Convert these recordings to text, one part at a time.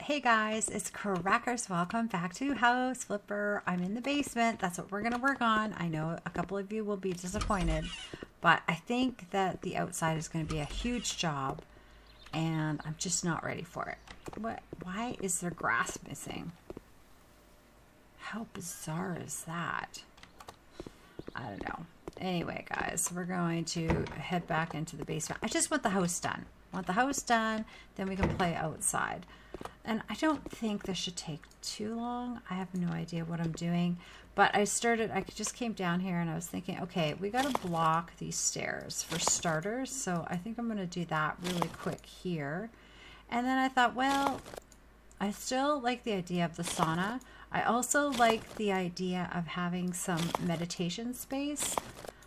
Hey guys, it's Crackers. Welcome back to House Flipper. I'm in the basement. That's what we're going to work on. I know a couple of you will be disappointed, but I think that the outside is going to be a huge job and I'm just not ready for it. Why is there grass missing? How bizarre is that? I don't know. Anyway, guys, we're going to head back into the basement. I just want the house done. Then we can play outside. And I don't think this should take too long. I have no idea what I'm doing. But I just came down here and I was thinking, okay, we got to block these stairs for starters. So I think I'm going to do that really quick here. And then I thought, well, I still like the idea of the sauna. I also like the idea of having some meditation space.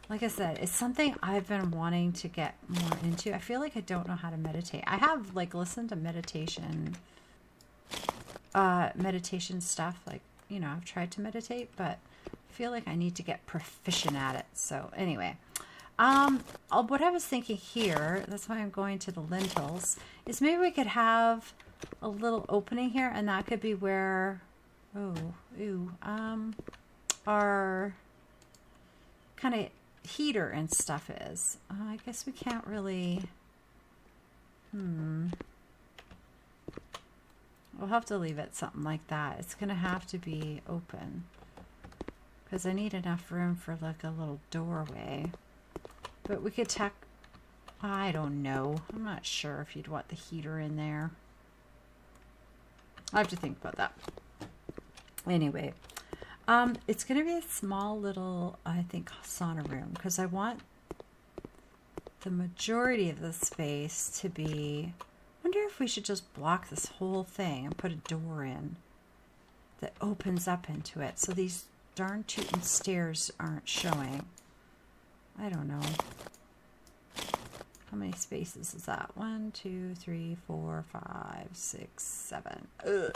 Like I said, it's something I've been wanting to get more into. I feel like I don't know how to meditate. I have listened to meditation stuff. I've tried to meditate, but I feel like I need to get proficient at it. So anyway, what I was thinking here, that's why I'm going to the lintels, is maybe we could have a little opening here, and that could be where, our kind of heater and stuff is. I guess we can't really, we'll have to leave it something like that. It's going to have to be open because I need enough room for like a little doorway. But we could I don't know. I'm not sure if you'd want the heater in there. I have to think about that. Anyway, it's going to be a small little, I think, sauna room because I want the majority of the space to be, I wonder if we should just block this whole thing and put a door in that opens up into it so these darn tootin' stairs aren't showing. I don't know. How many spaces is that? 1, 2, 3, 4, 5, 6, 7. Ugh.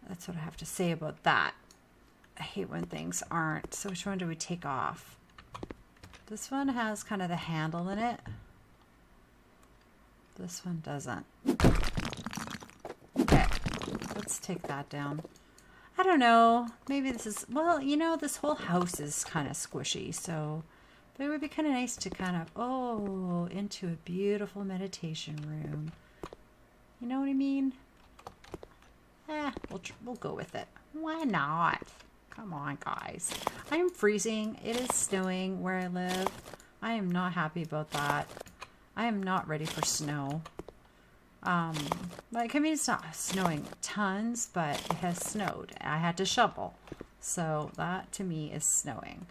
That's what I have to say about that. I hate when things aren't. So which one do we take off? This one has kind of the handle in it. This one doesn't. Okay, let's take that down. I don't know. Maybe this is, well, this whole house is kind of squishy. So, but it would be kind of nice to kind of, into a beautiful meditation room. You know what I mean? We'll go with it. Why not? Come on, guys. I am freezing. It is snowing where I live. I am not happy about that. I am not ready for snow. It's not snowing tons, but it has snowed. I had to shovel. So that to me is snowing.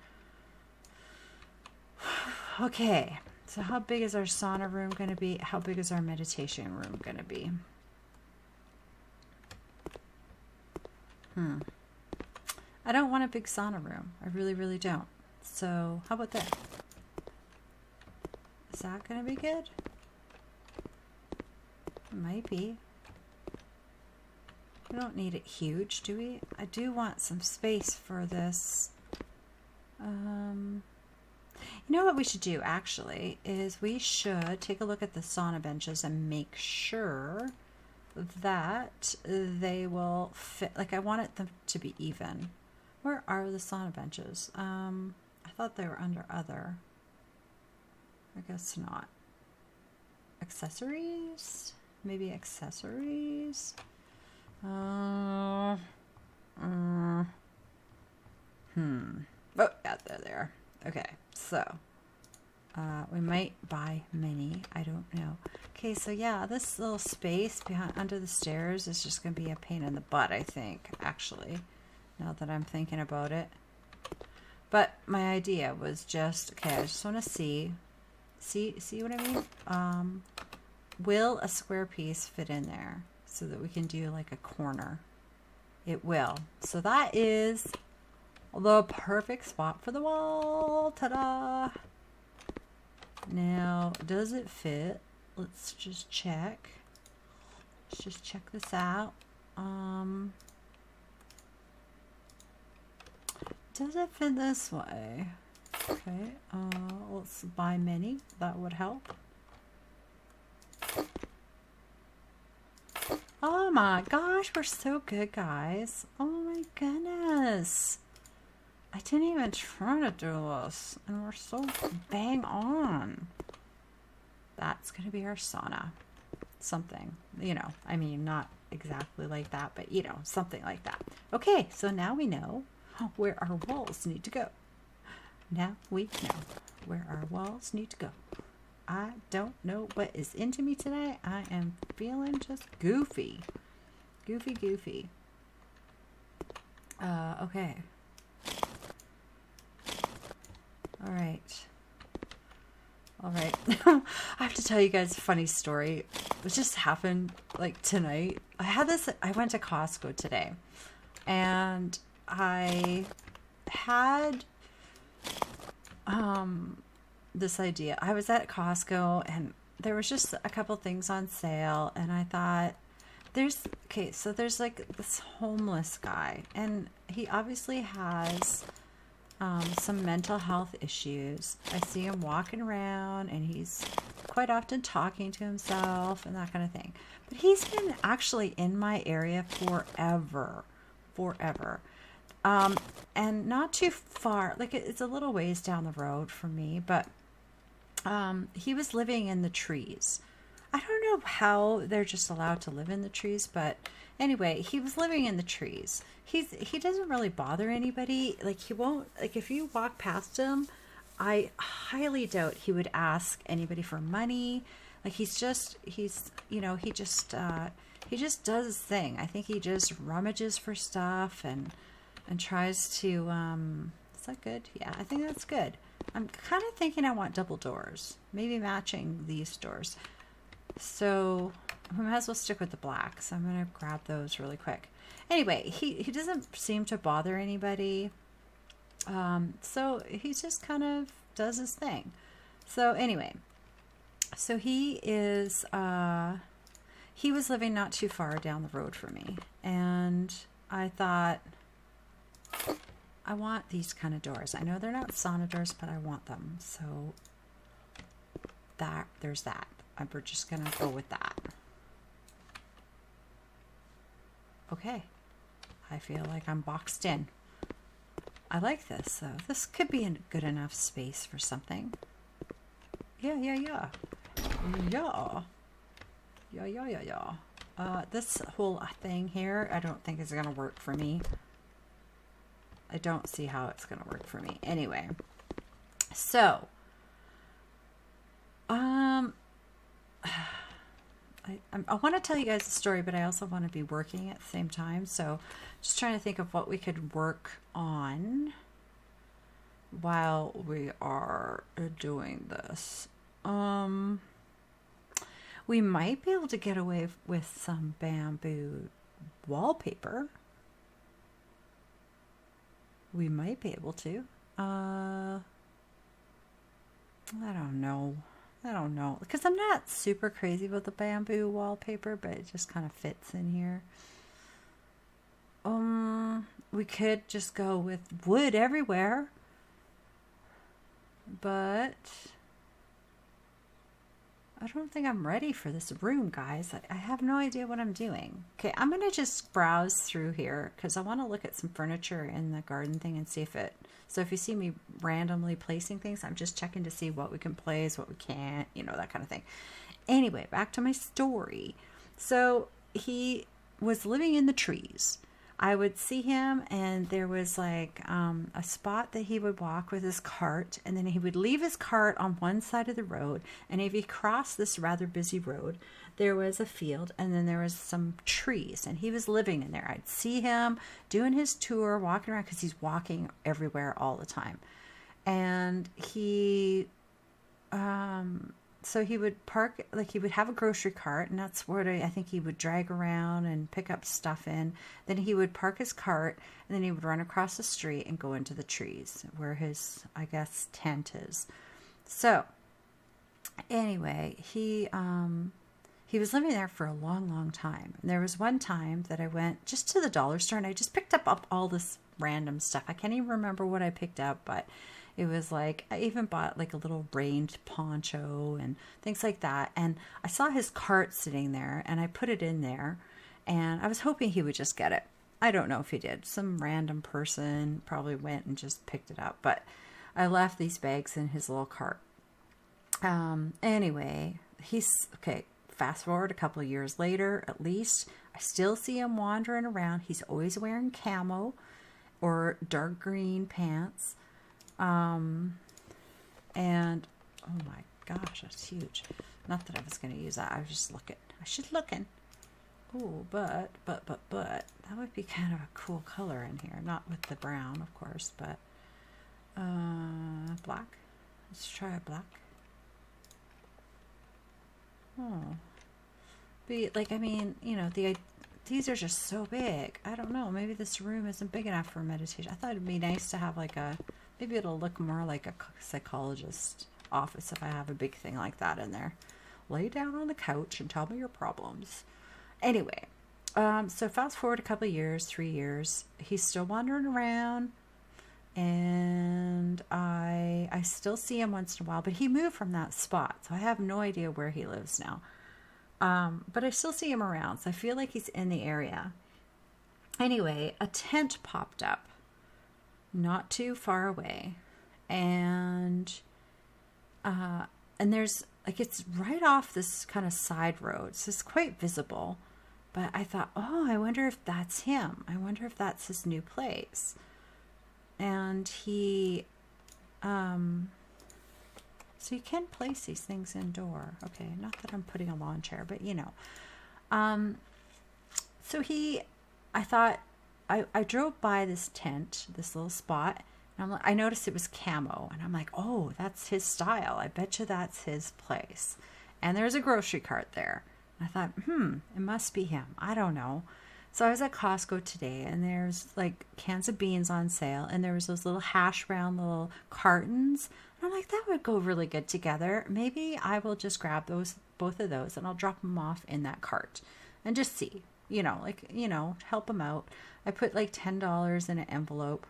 Okay. So how big is our sauna room going to be? How big is our meditation room going to be? I don't want a big sauna room. I really, really don't. So how about that? Is that going to be good? It might be. We don't need it huge, do we? I do want some space for this. You know what we should do actually is we should take a look at the sauna benches and make sure that they will fit. Like I want them to be even. Where are the sauna benches? I thought they were under other. I guess not. Accessories? Maybe accessories? Oh, yeah, they're there. Okay, so we might buy many. I don't know. Okay, so yeah, this little space under the stairs is just going to be a pain in the butt, I think, actually, now that I'm thinking about it. But my idea was just, okay, I just want to see what I mean? Will a square piece fit in there so that we can do like a corner? It will. So that is the perfect spot for the wall. Ta-da! Now, does it fit? Let's just check. Let's just check this out. Does it fit this way? Okay, let's buy many. That would help. Oh my gosh, we're so good, guys. Oh my goodness. I didn't even try to do this, and we're so bang on. That's going to be our sauna. Something, you know, I mean, not exactly like that, but you know, something like that. Okay, so now we know where our walls need to go. Now we know where our walls need to go. I don't know what is into me today. I am feeling just goofy. Goofy. Okay. All right. I have to tell you guys a funny story. It just happened like tonight. I went to Costco today, and I had this idea. I was at Costco, and there was just a couple things on sale, and I thought, there's like this homeless guy, and he obviously has some mental health issues. I see him walking around, and he's quite often talking to himself and that kind of thing. But he's been actually in my area forever. And not too far, like it's a little ways down the road from me, but he was living in the trees. I don't know how they're just allowed to live in the trees, but anyway, he was living in the trees. He doesn't really bother anybody. Like, he won't, like, if you walk past him, I highly doubt he would ask anybody for money. Like, he just does his thing. I think he just rummages for stuff and tries to, is that good? Yeah, I think that's good. I'm kind of thinking I want double doors, maybe matching these doors. So we might as well stick with the black. So I'm going to grab those really quick. Anyway, he doesn't seem to bother anybody. So he just kind of does his thing. So anyway, so he was living not too far down the road from me. And I thought, I want these kind of doors. I know they're not sauna doors, but I want them. So there's that. We're just going to go with that. Okay. I feel like I'm boxed in. I like this, though. This could be a good enough space for something. Yeah. This whole thing here, I don't think is going to work for me. I don't see how it's going to work for me. Anyway. So. I want to tell you guys a story, but I also want to be working at the same time. So just trying to think of what we could work on while we are doing this. We might be able to get away with some bamboo wallpaper. We might be able to. I don't know, because I'm not super crazy with the bamboo wallpaper, but it just kind of fits in here. We could just go with wood everywhere, but I don't think I'm ready for this room, guys. I have no idea what I'm doing. Okay, I'm going to just browse through here because I want to look at some furniture in the garden thing and see if it... So if you see me randomly placing things, I'm just checking to see what we can place, what we can't, you know, that kind of thing. Anyway, back to my story. So he was living in the trees. I would see him, and there was like a spot that he would walk with his cart, and then he would leave his cart on one side of the road, and if he crossed this rather busy road, there was a field, and then there was some trees, and he was living in there. I'd see him doing his tour, walking around, because he's walking everywhere all the time. And he so he would park, like he would have a grocery cart, and that's where I think he would drag around and pick up stuff in. Then he would park his cart, and then he would run across the street and go into the trees where his, I guess, tent is. So anyway, he was living there for a long, long time. And there was one time that I went just to the dollar store, and I just picked up all this random stuff. I can't even remember what I picked up, but it was like, I even bought like a little rained poncho and things like that. And I saw his cart sitting there, and I put it in there. And I was hoping he would just get it. I don't know if he did. Some random person probably went and just picked it up. But I left these bags in his little cart. Anyway, okay, fast forward a couple of years later, at least, I still see him wandering around. He's always wearing camo or dark green pants. And, oh my gosh, that's huge. Not that I was going to use that. I was just looking. I should looking. Oh, but, that would be kind of a cool color in here. Not with the brown, of course, but, black. Let's try a black. Oh, but like, I mean, you know, these are just so big. I don't know. Maybe this room isn't big enough for meditation. I thought it'd be nice to have like maybe it'll look more like a psychologist office if I have a big thing like that in there. Lay down on the couch and tell me your problems. Anyway, so fast forward a couple of years, 3 years, he's still wandering around. And I still see him once in a while, but he moved from that spot, so I have no idea where he lives now. But I still see him around, so I feel like he's in the area. Anyway, a tent popped up not too far away, and there's like, it's right off this kind of side road, so it's quite visible. But I thought, oh, I wonder if that's him. I wonder if that's his new place. And he, so you can place these things indoor. Okay, not that I'm putting a lawn chair, but you know. So I thought, I drove by this tent, this little spot, and I noticed it was camo. And I'm like, oh, that's his style. I bet you that's his place. And there's a grocery cart there. And I thought, it must be him. I don't know. So I was at Costco today, and there's like cans of beans on sale, and there was those little hash brown little cartons. And I'm like, that would go really good together. Maybe I will just grab both of those, and I'll drop them off in that cart and just see, help them out. I put like $10 in an envelope,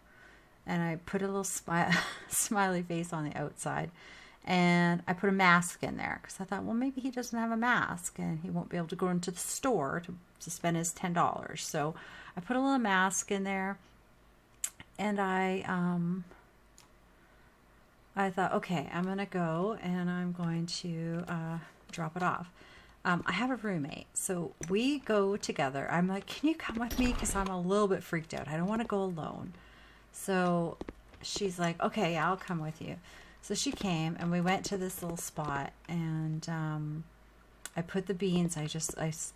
and I put a little smiley face on the outside. And I put a mask in there because I thought, well, maybe he doesn't have a mask and he won't be able to go into the store to spend his $10. So I put a little mask in there, and I thought, okay, I'm going to go and I'm going to drop it off. I have a roommate, so we go together. I'm like, can you come with me? Because I'm a little bit freaked out. I don't want to go alone. So she's like, okay, yeah, I'll come with you. So she came, and we went to this little spot, and I put the beans. I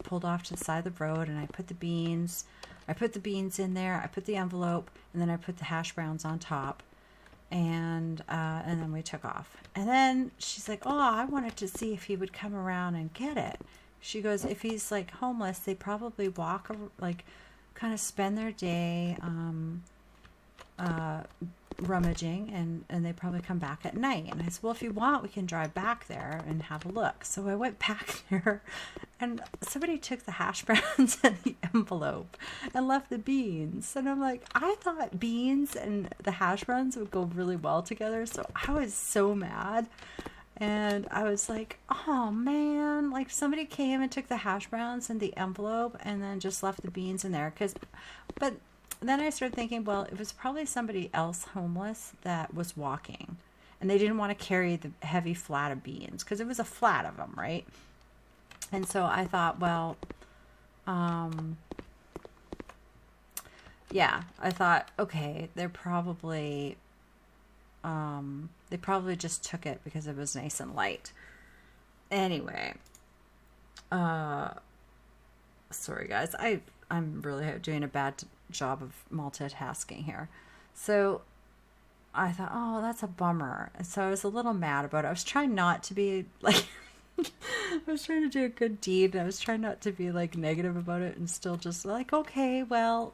pulled off to the side of the road, and I put the beans. I put the beans in there. I put the envelope, and then I put the hash browns on top, and then we took off. And then she's like, "Oh, I wanted to see if he would come around and get it." She goes, "If he's like homeless, they probably walk, like, kind of spend their day." Rummaging, and they probably come back at night. And I said, well, if you want, we can drive back there and have a look. So I went back there, and somebody took the hash browns and the envelope and left the beans. And I'm like, I thought beans and the hash browns would go really well together. So I was so mad. And I was like, oh man, like somebody came and took the hash browns and the envelope and then just left the beans in there. But then I started thinking, well, it was probably somebody else homeless that was walking, and they didn't want to carry the heavy flat of beans because it was a flat of them, right? And so I thought, well, yeah, I thought, okay, they probably just took it because it was nice and light. Anyway, sorry guys, I'm really doing a bad job of multitasking here. So I thought, oh, that's a bummer. And so I was a little mad about it. I was trying not to be like, I was trying to do a good deed, and I was trying not to be like negative about it, and still just like, okay, well,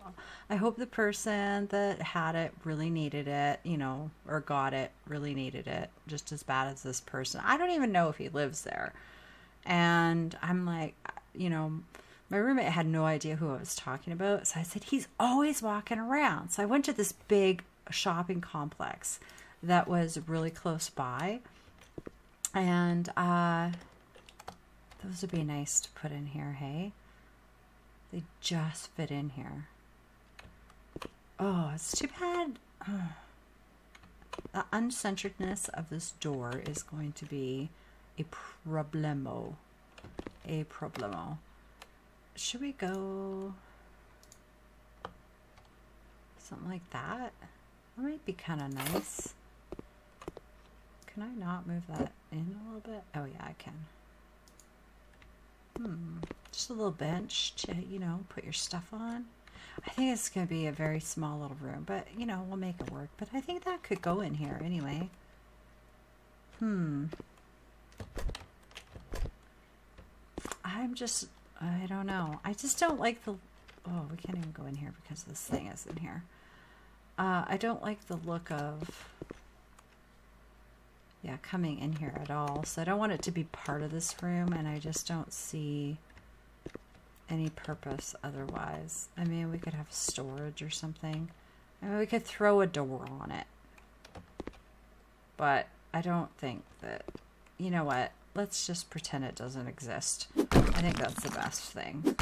I hope the person that had it really needed it, or got it really needed it just as bad as this person. I don't even know if he lives there. And I'm like, my roommate had no idea who I was talking about. So I said, he's always walking around. So I went to this big shopping complex that was really close by. And those would be nice to put in here, hey? They just fit in here. Oh, it's too bad. Oh. The uncenteredness of this door is going to be a problemo. A problemo. Should we go something like that? That might be kind of nice. Can I not move that in a little bit? Oh yeah, I can. Just a little bench to, you know, put your stuff on. I think it's going to be a very small little room, but, you know, we'll make it work. But I think that could go in here anyway. I don't know. I just don't like the, oh, we can't even go in here because this thing is in here. I don't like the look of, yeah, coming in here at all. So I don't want it to be part of this room, and I just don't see any purpose otherwise. I mean, we could have storage or something. I mean, we could throw a door on it. But I don't think that, you know what? Let's just pretend it doesn't exist. I think that's the best thing.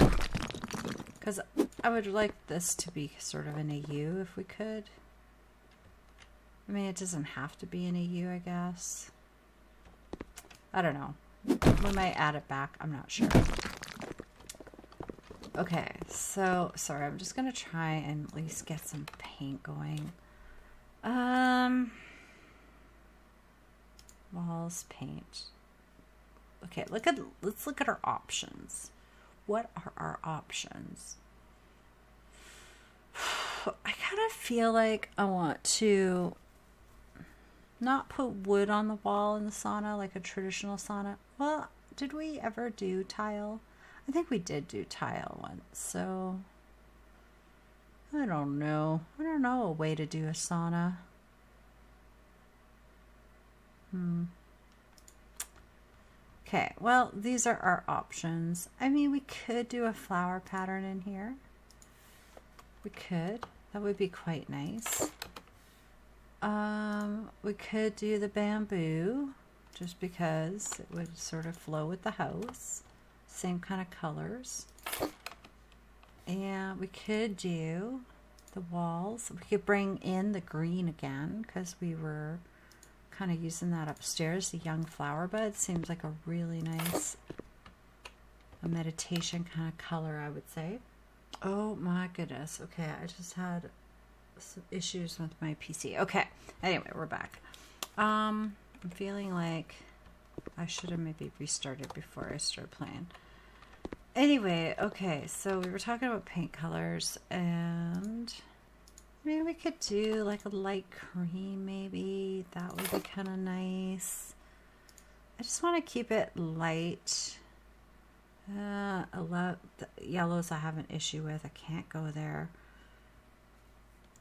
Because I would like this to be sort of in a U if we could. I mean, it doesn't have to be in a U, I guess. I don't know. We might add it back. I'm not sure. Okay, so, sorry, I'm just going to try and at least get some paint going. Walls, paint. Okay, let's look at our options. What are our options? I kind of feel like I want to not put wood on the wall in the sauna like a traditional sauna. Well, did we ever do tile? I think we did do tile once, so I don't know. I don't know a way to do a sauna. Okay, well, these are our options. I mean, we could do a flower pattern in here. We could. That would be quite nice. We could do the bamboo, just because it would sort of flow with the house. Same kind of colors. And we could do the walls. We could bring in the green again, because we were kind of using that upstairs. The young flower bud seems like a really nice, a meditation kind of color, I would say. Oh my goodness. Okay, I just had some issues with my PC. Okay, anyway, we're back. I'm feeling like I should have maybe restarted before I started playing. Anyway, okay, so we were talking about paint colors, and maybe we could do like a light cream, maybe. That would be kind of nice. I just want to keep it light. The yellows I have an issue with. I can't go there.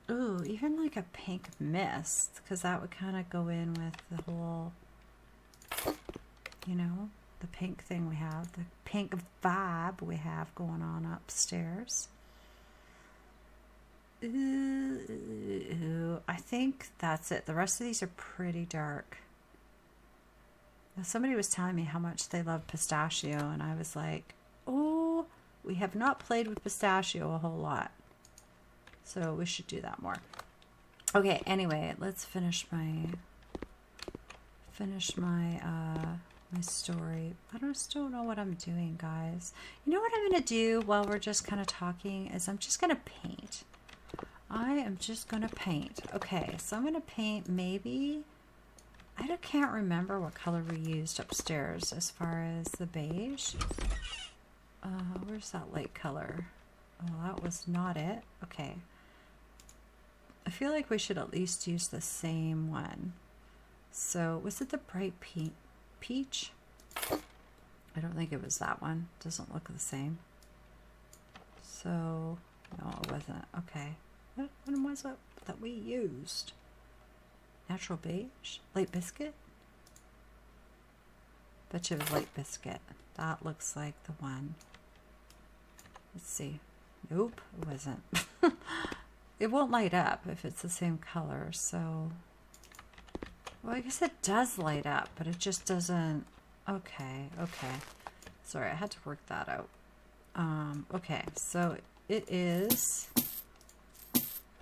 Ooh, even like a pink mist, because that would kind of go in with the whole, you know, the pink thing we have, the pink vibe we have going on upstairs. Ooh, I think that's it. The rest of these are pretty dark. Now, somebody was telling me how much they love pistachio, and I was like, oh, we have not played with pistachio a whole lot. So we should do that more. Okay, anyway, let's finish my my story. I just don't know what I'm doing, guys. You know what I'm going to do while we're just kind of talking is I'm just going to paint. I am just going to paint. Okay, so I'm going to paint maybe, I can't remember what color we used upstairs as far as the beige. Where's that light color? Oh, that was not it. Okay. I feel like we should at least use the same one. So, was it the bright peach? I don't think it was that one. Doesn't look the same. So, no, it wasn't. Okay. What one was it that we used? Natural beige? Light biscuit? Bet you it was light biscuit. That looks like the one. Let's see. Nope, it wasn't. It won't light up if it's the same color, so... Well, I guess it does light up, but it just doesn't... Okay, okay. Sorry, I had to work that out. Okay, so it is,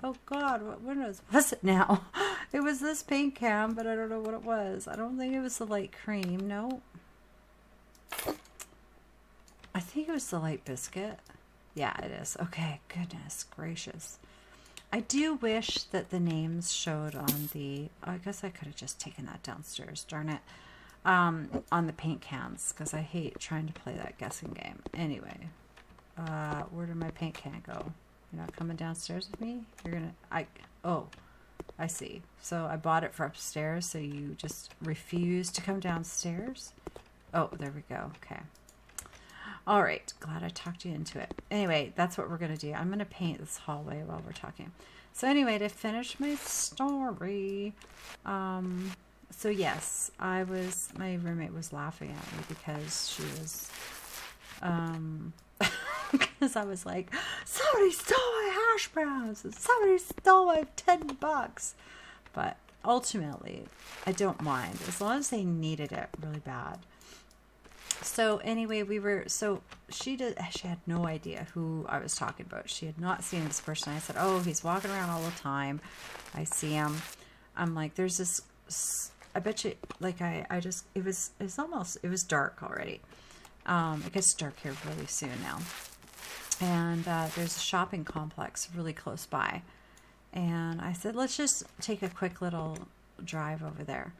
oh God, what was it now? It was this paint can, but I don't know what it was. I don't think it was the light cream. No. I think it was the light biscuit. Yeah, it is. Okay, goodness gracious. I do wish that the names showed on the, I guess I could have just taken that downstairs, darn it, on the paint cans, because I hate trying to play that guessing game. Anyway, where did my paint can go? You're not coming downstairs with me? You're gonna, oh, I see. So I bought it for upstairs, so you just refuse to come downstairs? Oh, there we go. Okay. All right. Glad I talked you into it. Anyway, that's what we're going to do. I'm going to paint this hallway while we're talking. So anyway, to finish my story, so yes, my roommate was laughing at me because she was, because I was like, somebody stole my hash browns and somebody stole my $10. But ultimately, I don't mind as long as they needed it really bad. So anyway, she had no idea who I was talking about. She had not seen this person. I said, oh, he's walking around all the time. I see him. I'm like, there's this, I bet you, like, it was dark already. It gets dark here really soon now. And there's a shopping complex really close by. And I said, let's just take a quick little drive over there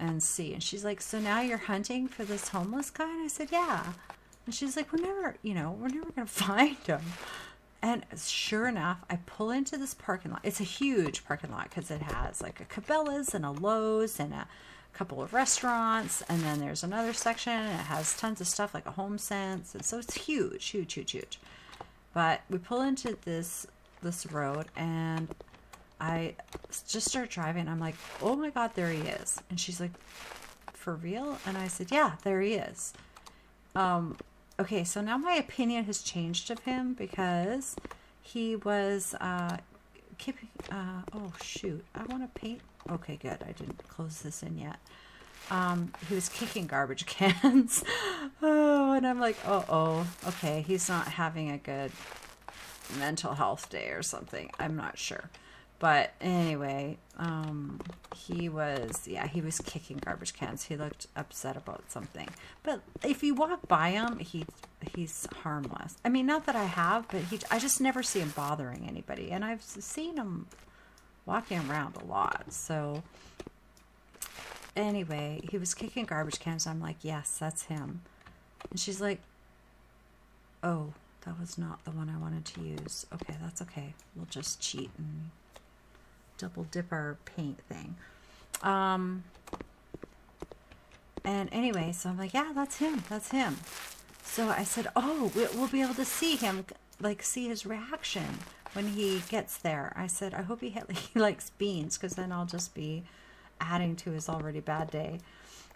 and see. And she's like, so now you're hunting for this homeless guy? And I said, yeah. And she's like, we're never going to find him. And sure enough, I pull into this parking lot. It's a huge parking lot because it has like a Cabela's and a Lowe's and a couple of restaurants. And then there's another section and it has tons of stuff like a Home Sense. And so it's huge, huge, huge, huge. But we pull into this road and I just start driving. I'm like, oh my God, there he is. And she's like, for real? And I said, yeah, there he is. Okay, so now my opinion has changed of him because he was keeping, oh shoot, I want to paint. Okay, good. I didn't close this in yet. He was kicking garbage cans. Oh, and I'm like, oh, okay, he's not having a good mental health day or something. I'm not sure. But anyway, he was kicking garbage cans. He looked upset about something. But if you walk by him, he's harmless. I mean, not that I have, but I just never see him bothering anybody. And I've seen him walking around a lot. So anyway, he was kicking garbage cans. I'm like, yes, that's him. And she's like, oh, that was not the one I wanted to use. Okay, that's okay. We'll just cheat and double dip our paint thing. And anyway, so I'm like, yeah, that's him. So I said, oh, we'll be able to see him, like see his reaction when he gets there. I said, I hope he likes beans, because then I'll just be adding to his already bad day.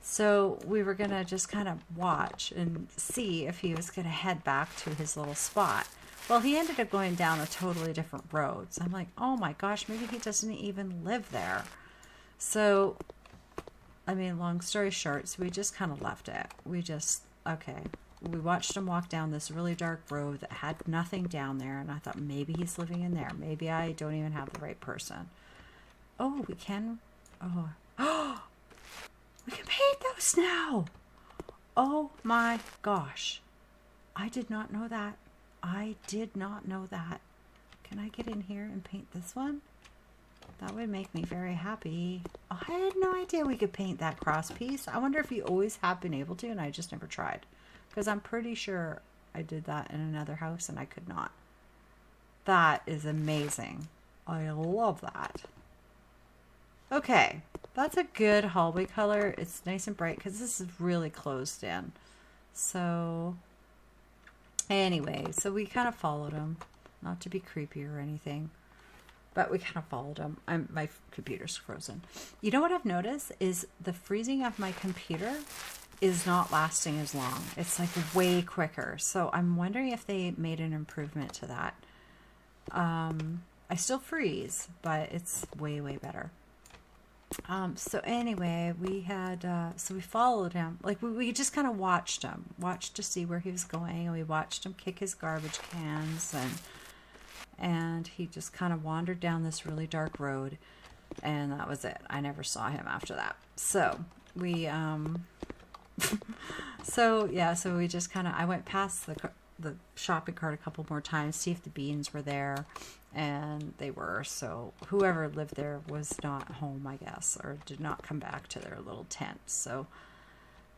So we were going to just kind of watch and see if he was going to head back to his little spot. Well, he ended up going down a totally different road. So I'm like, oh my gosh, maybe he doesn't even live there. So, I mean, long story short, so we just kind of left it. Okay. We watched him walk down this really dark road that had nothing down there. And I thought, maybe he's living in there. Maybe I don't even have the right person. Oh, we can. Oh, we can paint those now. Oh my gosh. I did not know that. Can I get in here and paint this one? That would make me very happy. Oh, I had no idea we could paint that cross piece. I wonder if you always have been able to and I just never tried. Because I'm pretty sure I did that in another house and I could not. That is amazing. I love that. Okay, that's a good hallway color. It's nice and bright because this is really closed in. So anyway, so we kind of followed him. Not to be creepy or anything, but we kind of followed him. My computer's frozen. You know what I've noticed is the freezing of my computer is not lasting as long. It's like way quicker. So I'm wondering if they made an improvement to that. I still freeze, but it's way, way better. So anyway, we had, so we followed him. Like we just kind of watched to see where he was going. And we watched him kick his garbage cans and he just kind of wandered down this really dark road. And that was it. I never saw him after that. So we, so we just kind of, I went past the shopping cart a couple more times, see if the beans were there. And they were, so whoever lived there was not home, I guess, or did not come back to their little tent. So,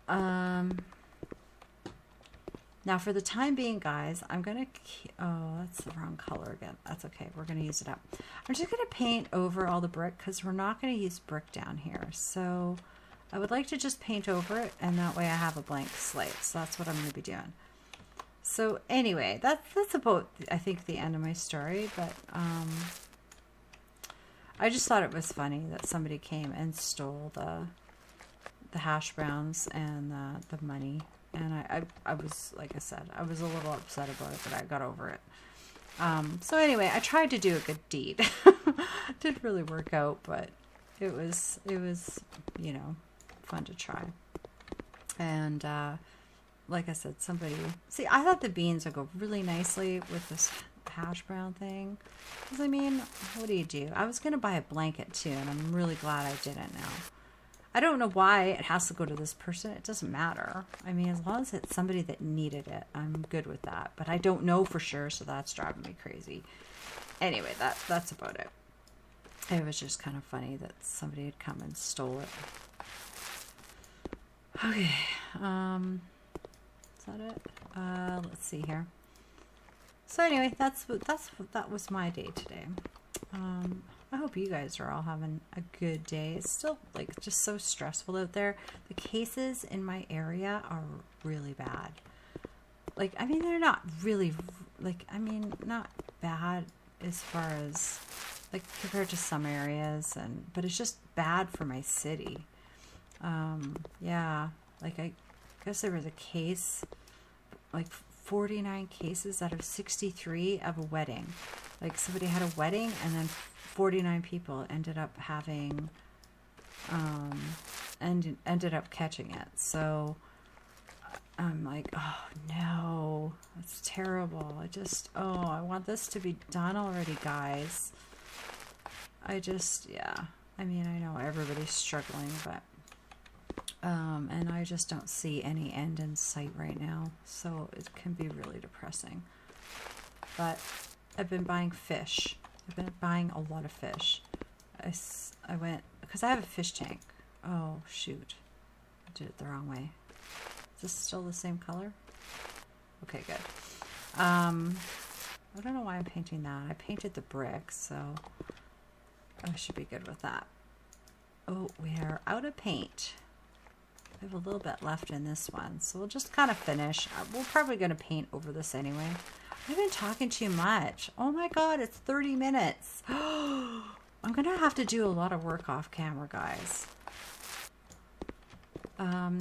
now for the time being, guys, I'm going to, oh, that's the wrong color again. That's okay. We're going to use it up. I'm just going to paint over all the brick because we're not going to use brick down here. So I would like to just paint over it, and that way I have a blank slate. So that's what I'm going to be doing. So anyway, that's about, I think, the end of my story, but I just thought it was funny that somebody came and stole the hash browns and the money, and I was, like I said, I was a little upset about it, but I got over it. So anyway, I tried to do a good deed. Didn't really work out, but it was, you know, fun to try. And like I said, see, I thought the beans would go really nicely with this hash brown thing. Because, I mean, what do? I was going to buy a blanket, too, and I'm really glad I didn't now. I don't know why it has to go to this person. It doesn't matter. I mean, as long as it's somebody that needed it, I'm good with that. But I don't know for sure, so that's driving me crazy. Anyway, that's about it. It was just kind of funny that somebody had come and stole it. Okay, is that it? Let's see here. So anyway, that was my day today. I hope you guys are all having a good day. It's still like just so stressful out there. The cases in my area are really bad. Like, I mean, they're not really not bad as far as like compared to some areas, but it's just bad for my city. Yeah, like I guess there was a case, like 49 cases out of 63 of a wedding. Like somebody had a wedding and then 49 people ended up having, and ended up catching it. So I'm like, oh no, that's terrible. I want this to be done already, guys. Yeah, I mean, I know everybody's struggling, but and I just don't see any end in sight right now, so it can be really depressing. But I've been buying fish. I've been buying a lot of fish. I went, because I have a fish tank. Oh, shoot. I did it the wrong way. Is this still the same color? Okay, good. I don't know why I'm painting that. I painted the brick, so I should be good with that. Oh, we are out of paint. We have a little bit left in this one, so we'll just kind of finish. We're probably going to paint over this anyway. I've been talking too much. Oh my god, it's 30 minutes. I'm going to have to do a lot of work off camera, guys. I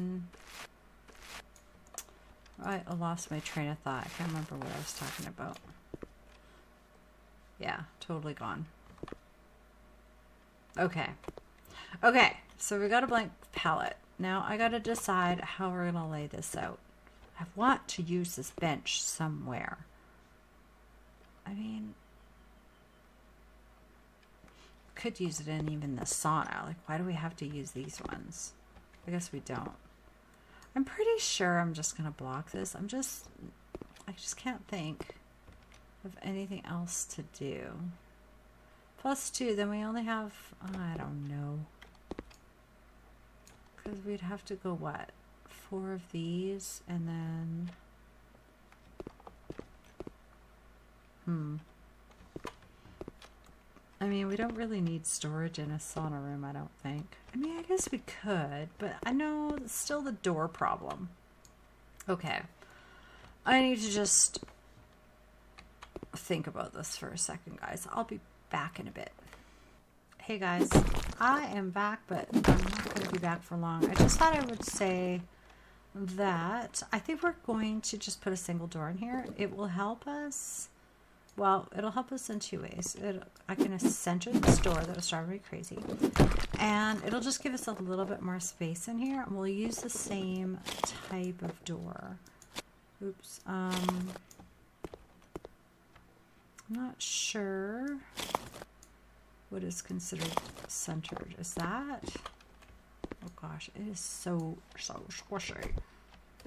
lost my train of thought. I can't remember what I was talking about. Yeah, totally gone. Okay, so we got a blank palette. Now I got to decide how we're going to lay this out. I want to use this bench somewhere. I mean, could use it in even the sauna. Like, why do we have to use these ones? I guess we don't. I'm pretty sure I'm just going to block this. I just can't think of anything else to do. +2, then we only have, I don't know. Because we'd have to go, what? 4 of these, and then... I mean, we don't really need storage in a sauna room, I don't think. I mean, I guess we could, but I know it's still the door problem. Okay. I need to just think about this for a second, guys. I'll be back in a bit. Hey, guys. I am back, but I'm not going to be back for long. I just thought I would say that I think we're going to just put a single door in here. It will help us Well, it'll help us in two ways. I can center this door that was driving me crazy, and it'll just give us a little bit more space in here, and we'll use the same type of door. Oops. I'm not sure what is considered centered. Is that? Oh gosh, it is so squishy.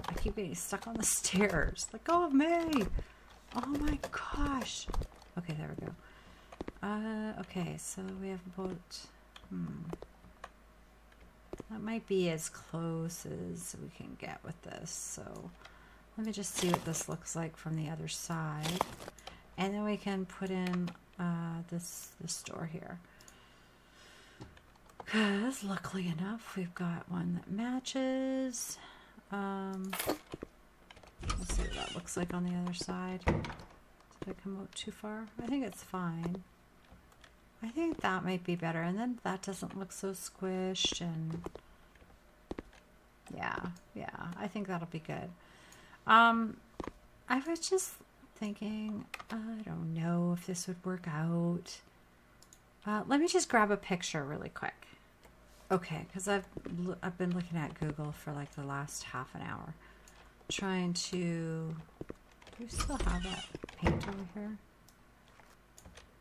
I keep getting stuck on the stairs. Let go of me. Oh my gosh. Okay, there we go. Okay, so we have about, that might be as close as we can get with this. So let me just see what this looks like from the other side. And then we can put in this door here. Because luckily enough, we've got one that matches. Let's see what that looks like on the other side. Did I come out too far? I think it's fine. I think that might be better. And then that doesn't look so squished. And yeah, I think that'll be good. I was just thinking, I don't know if this would work out. Let me just grab a picture really quick. Okay, because I've been looking at Google for like the last half an hour, trying to. Do we still have that paint over here?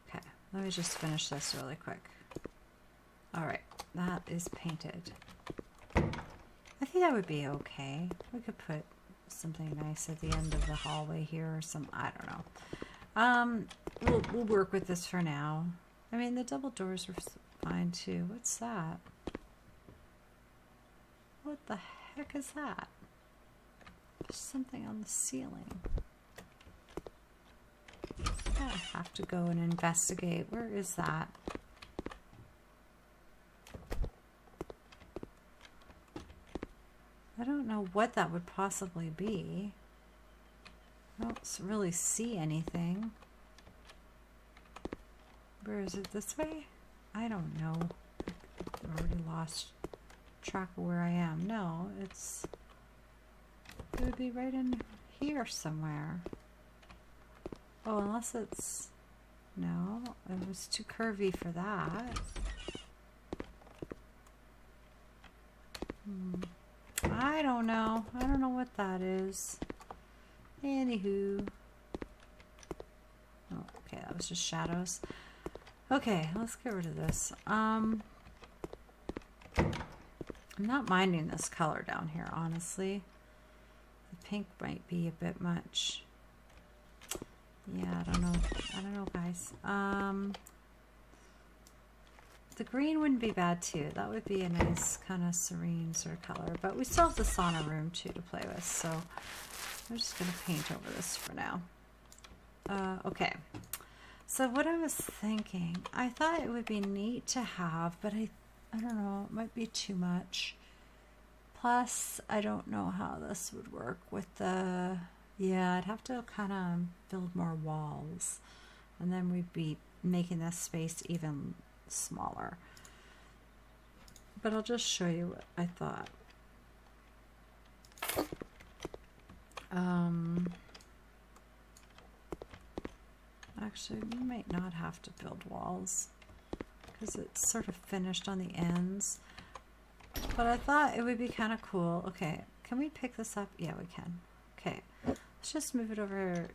Okay, let me just finish this really quick. All right, that is painted. I think that would be okay. We could put something nice at the end of the hallway here, or some. I don't know. We'll work with this for now. I mean, the double doors were fine too. What's that? What the heck is that? There's something on the ceiling. I have to go and investigate. Where is that? I don't know what that would possibly be. I don't really see anything. Where is it? This way? I don't know. I've already lost track of where I am. No, it would be right in here somewhere. Oh, unless it's, no, it was too curvy for that. I don't know. I don't know what that is. Anywho. Oh, okay, that was just shadows. Okay, let's get rid of this. I'm not minding this color down here, honestly. The pink might be a bit much. Yeah, I don't know, guys. The green wouldn't be bad too. That would be a nice kind of serene sort of color. But we still have the sauna room too to play with. So I'm just going to paint over this for now. Okay. So what I was thinking, I thought it would be neat to have, but I don't know, it might be too much. Plus, I don't know how this would work with the, yeah, I'd have to kind of build more walls. And then we'd be making this space even smaller. But I'll just show you what I thought. Actually, we might not have to build walls because it's sort of finished on the ends. But I thought it would be kind of cool. Okay, can we pick this up? Yeah, we can. Okay, let's just move it over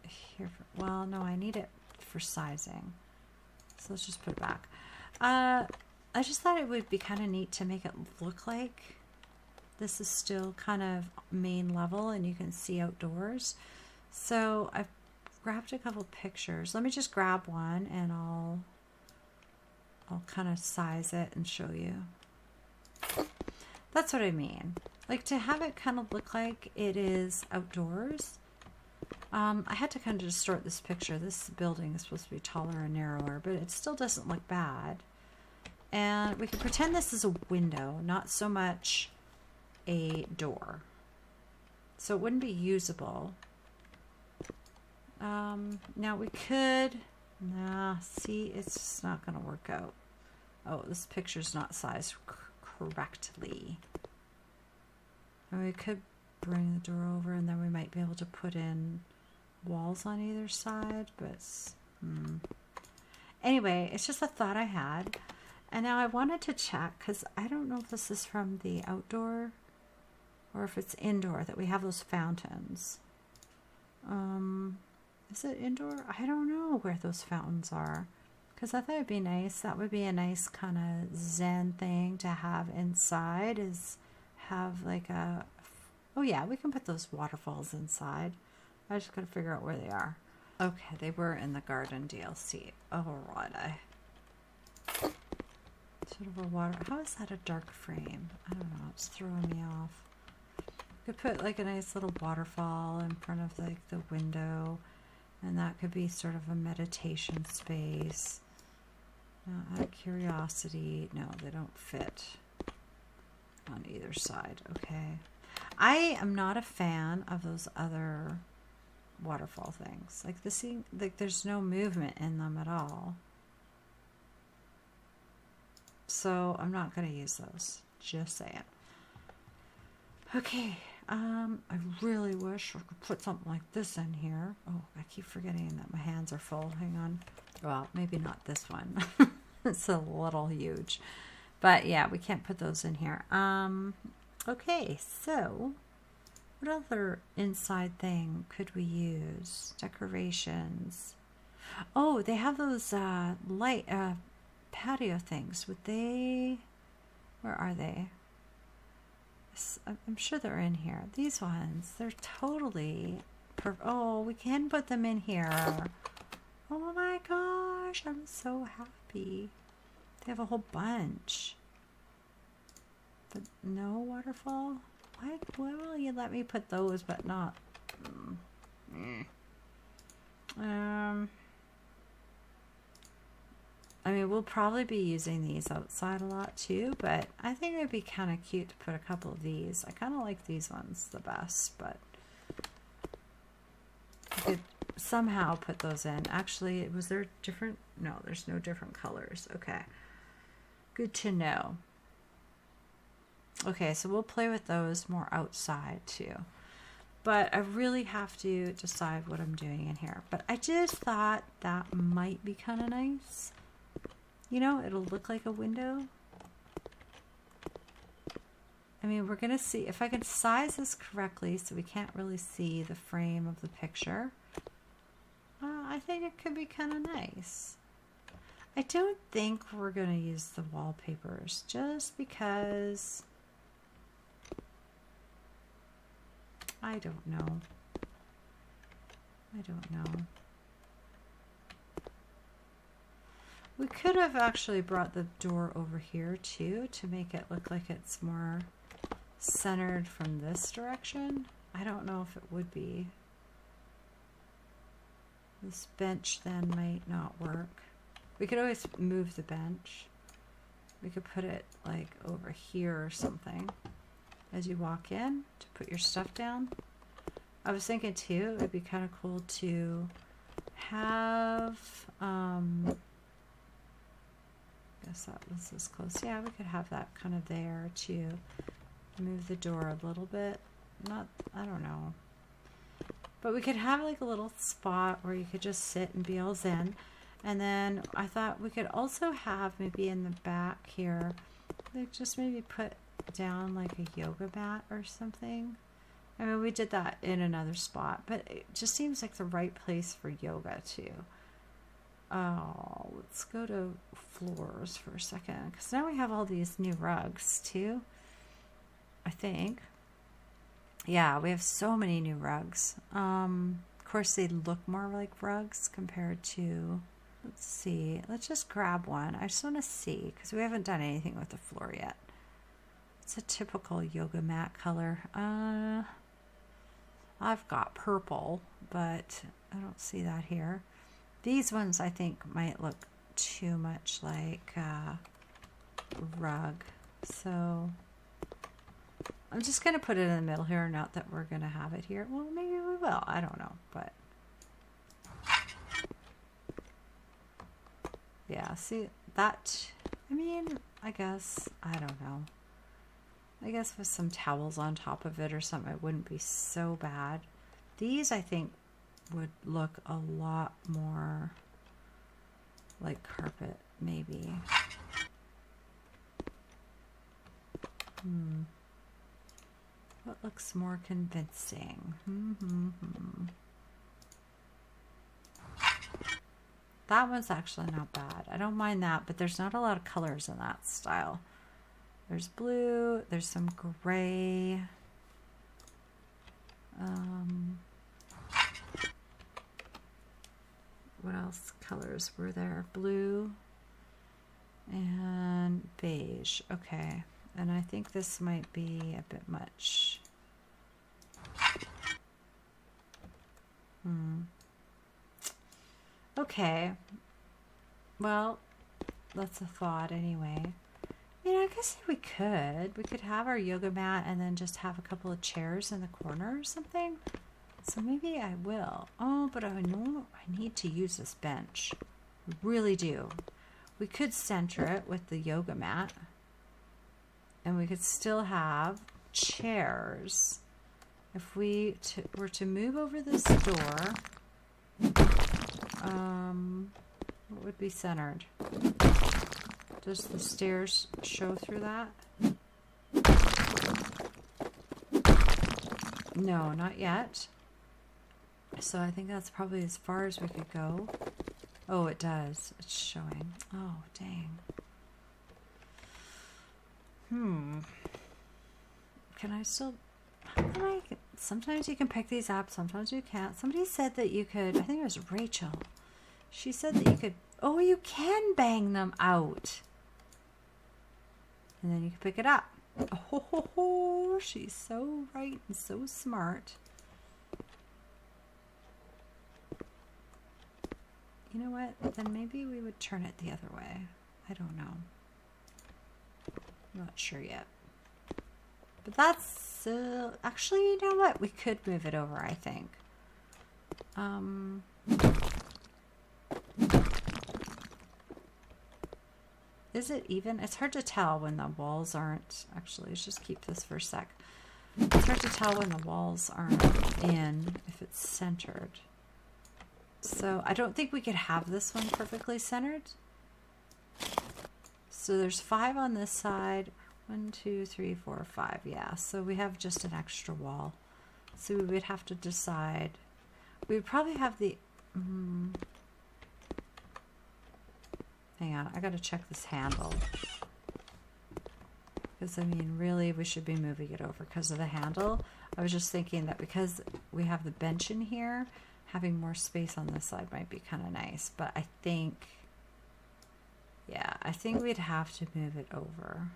here. Well, no, I need it for sizing. So let's just put it back. I just thought it would be kind of neat to make it look like this is still kind of main level and you can see outdoors. So I've grabbed a couple pictures. Let me just grab one and I'll kind of size it and show you. That's what I mean. Like to have it kind of look like it is outdoors. I had to kind of distort this picture. This building is supposed to be taller and narrower, but it still doesn't look bad. And we can pretend this is a window, not so much a door. So it wouldn't be usable. Now we could, nah, see, it's just not going to work out. Oh, this picture's not sized correctly. And we could bring the door over and then we might be able to put in walls on either side, but anyway, it's just a thought I had. And now I wanted to check, because I don't know if this is from the outdoor or if it's indoor, that we have those fountains. Is it indoor? I don't know where those fountains are, because I thought it'd be nice. That would be a nice kind of zen thing to have inside, is have like a, oh yeah, we can put those waterfalls inside. I just gotta figure out where they are. Okay, they were in the garden DLC. Alrighty. Sort of a water, how is that a dark frame? I don't know, it's throwing me off. Could put like a nice little waterfall in front of like the window, and that could be sort of a meditation space. Out of curiosity, no, they don't fit on either side. Okay, I am not a fan of those other waterfall things. Like this, like there's no movement in them at all. So I'm not going to use those. Just saying. Okay. I really wish I could put something like this in here. Oh, I keep forgetting that my hands are full. Hang on. Well, maybe not this one. It's a little huge. But yeah, we can't put those in here. Okay, so what other inside thing could we use? Decorations. Oh, they have those light patio things. Would they, where are they? I'm sure they're in here. These ones, they're totally oh, we can put them in here. Oh my gosh, I'm so happy. They have a whole bunch. But no waterfall? Why will you let me put those but not I mean, we'll probably be using these outside a lot too, but I think it'd be kind of cute to put a couple of these. I kind of like these ones the best, but I could somehow put those in. Actually, was there different? No, there's no different colors. Okay. Good to know. Okay, so we'll play with those more outside too. But I really have to decide what I'm doing in here. But I just thought that might be kind of nice. You know, it'll look like a window. I mean, we're going to see if I can size this correctly so we can't really see the frame of the picture. I think it could be kind of nice. I don't think we're going to use the wallpapers just because I don't know. I don't know. We could have actually brought the door over here too to make it look like it's more centered from this direction. I don't know if it would be. This bench then might not work. We could always move the bench. We could put it like over here or something as you walk in to put your stuff down. I was thinking too, it would be kind of cool to have guess that was this close. Yeah, we could have that kind of there to move the door a little bit. Not, I don't know. But we could have like a little spot where you could just sit and be all zen. And then I thought we could also have maybe in the back here, like just maybe put down like a yoga mat or something. I mean, we did that in another spot, but it just seems like the right place for yoga too. Oh, let's go to floors for a second, because now we have all these new rugs too, I think. Yeah, we have so many new rugs. Of course, they look more like rugs compared to, let's see, let's just grab one. I just want to see, because we haven't done anything with the floor yet. It's a typical yoga mat color. I've got purple, but I don't see that here. These ones I think might look too much like a rug. So I'm just going to put it in the middle here. Not that we're going to have it here. Well, maybe we will. I don't know. But yeah, see that? I mean, I guess, I don't know. I guess with some towels on top of it or something, it wouldn't be so bad. These, I think, would look a lot more like carpet, maybe. What looks more convincing? That one's actually not bad. I don't mind that, but there's not a lot of colors in that style. There's blue, there's some gray. What else colors were there? Blue and beige. Okay. And I think this might be a bit much. Okay. Well, that's a thought anyway. I guess we could have our yoga mat and then just have a couple of chairs in the corner or something. So maybe I will. Oh, but I know I need to use this bench. I really do. We could center it with the yoga mat. And we could still have chairs. If we were to move over this door, what would be centered? Does the stairs show through that? No, not yet. So I think that's probably as far as we could go. Oh, it does. It's showing. Oh, dang. Can I still... Sometimes you can pick these up, sometimes you can't. Somebody said that you could... I think it was Rachel. She said that you could... Oh, you can bang them out. And then you can pick it up. Oh, she's so right and so smart. You know what? Then maybe we would turn it the other way. I don't know. I'm not sure yet. But that's... actually, you know what? We could move it over, I think. Is it even? It's hard to tell when the walls aren't... Actually, let's just keep this for a sec. It's hard to tell when the walls aren't in, if it's centered. So I don't think we could have this one perfectly centered. So there's 5 on this side. 1, 2, 3, 4, 5. Yeah, so we have just an extra wall. So we would have to decide. We would probably have the... hang on, I gotta check this handle. Because, I mean, really, we should be moving it over because of the handle. I was just thinking that because we have the bench in here, having more space on this side might be kind of nice. But I think... yeah, I think we'd have to move it over.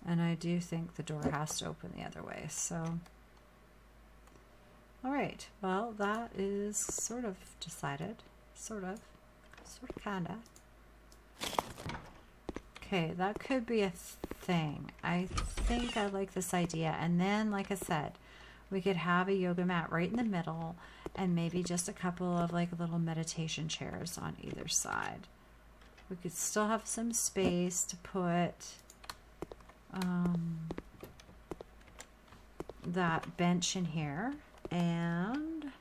And I do think the door has to open the other way, so... Alright, well, that is sort of decided. Sort of, kinda. Okay, that could be a thing. I think I like this idea. And then, like I said, we could have a yoga mat right in the middle and maybe just a couple of like little meditation chairs on either side. We could still have some space to put that bench in here, and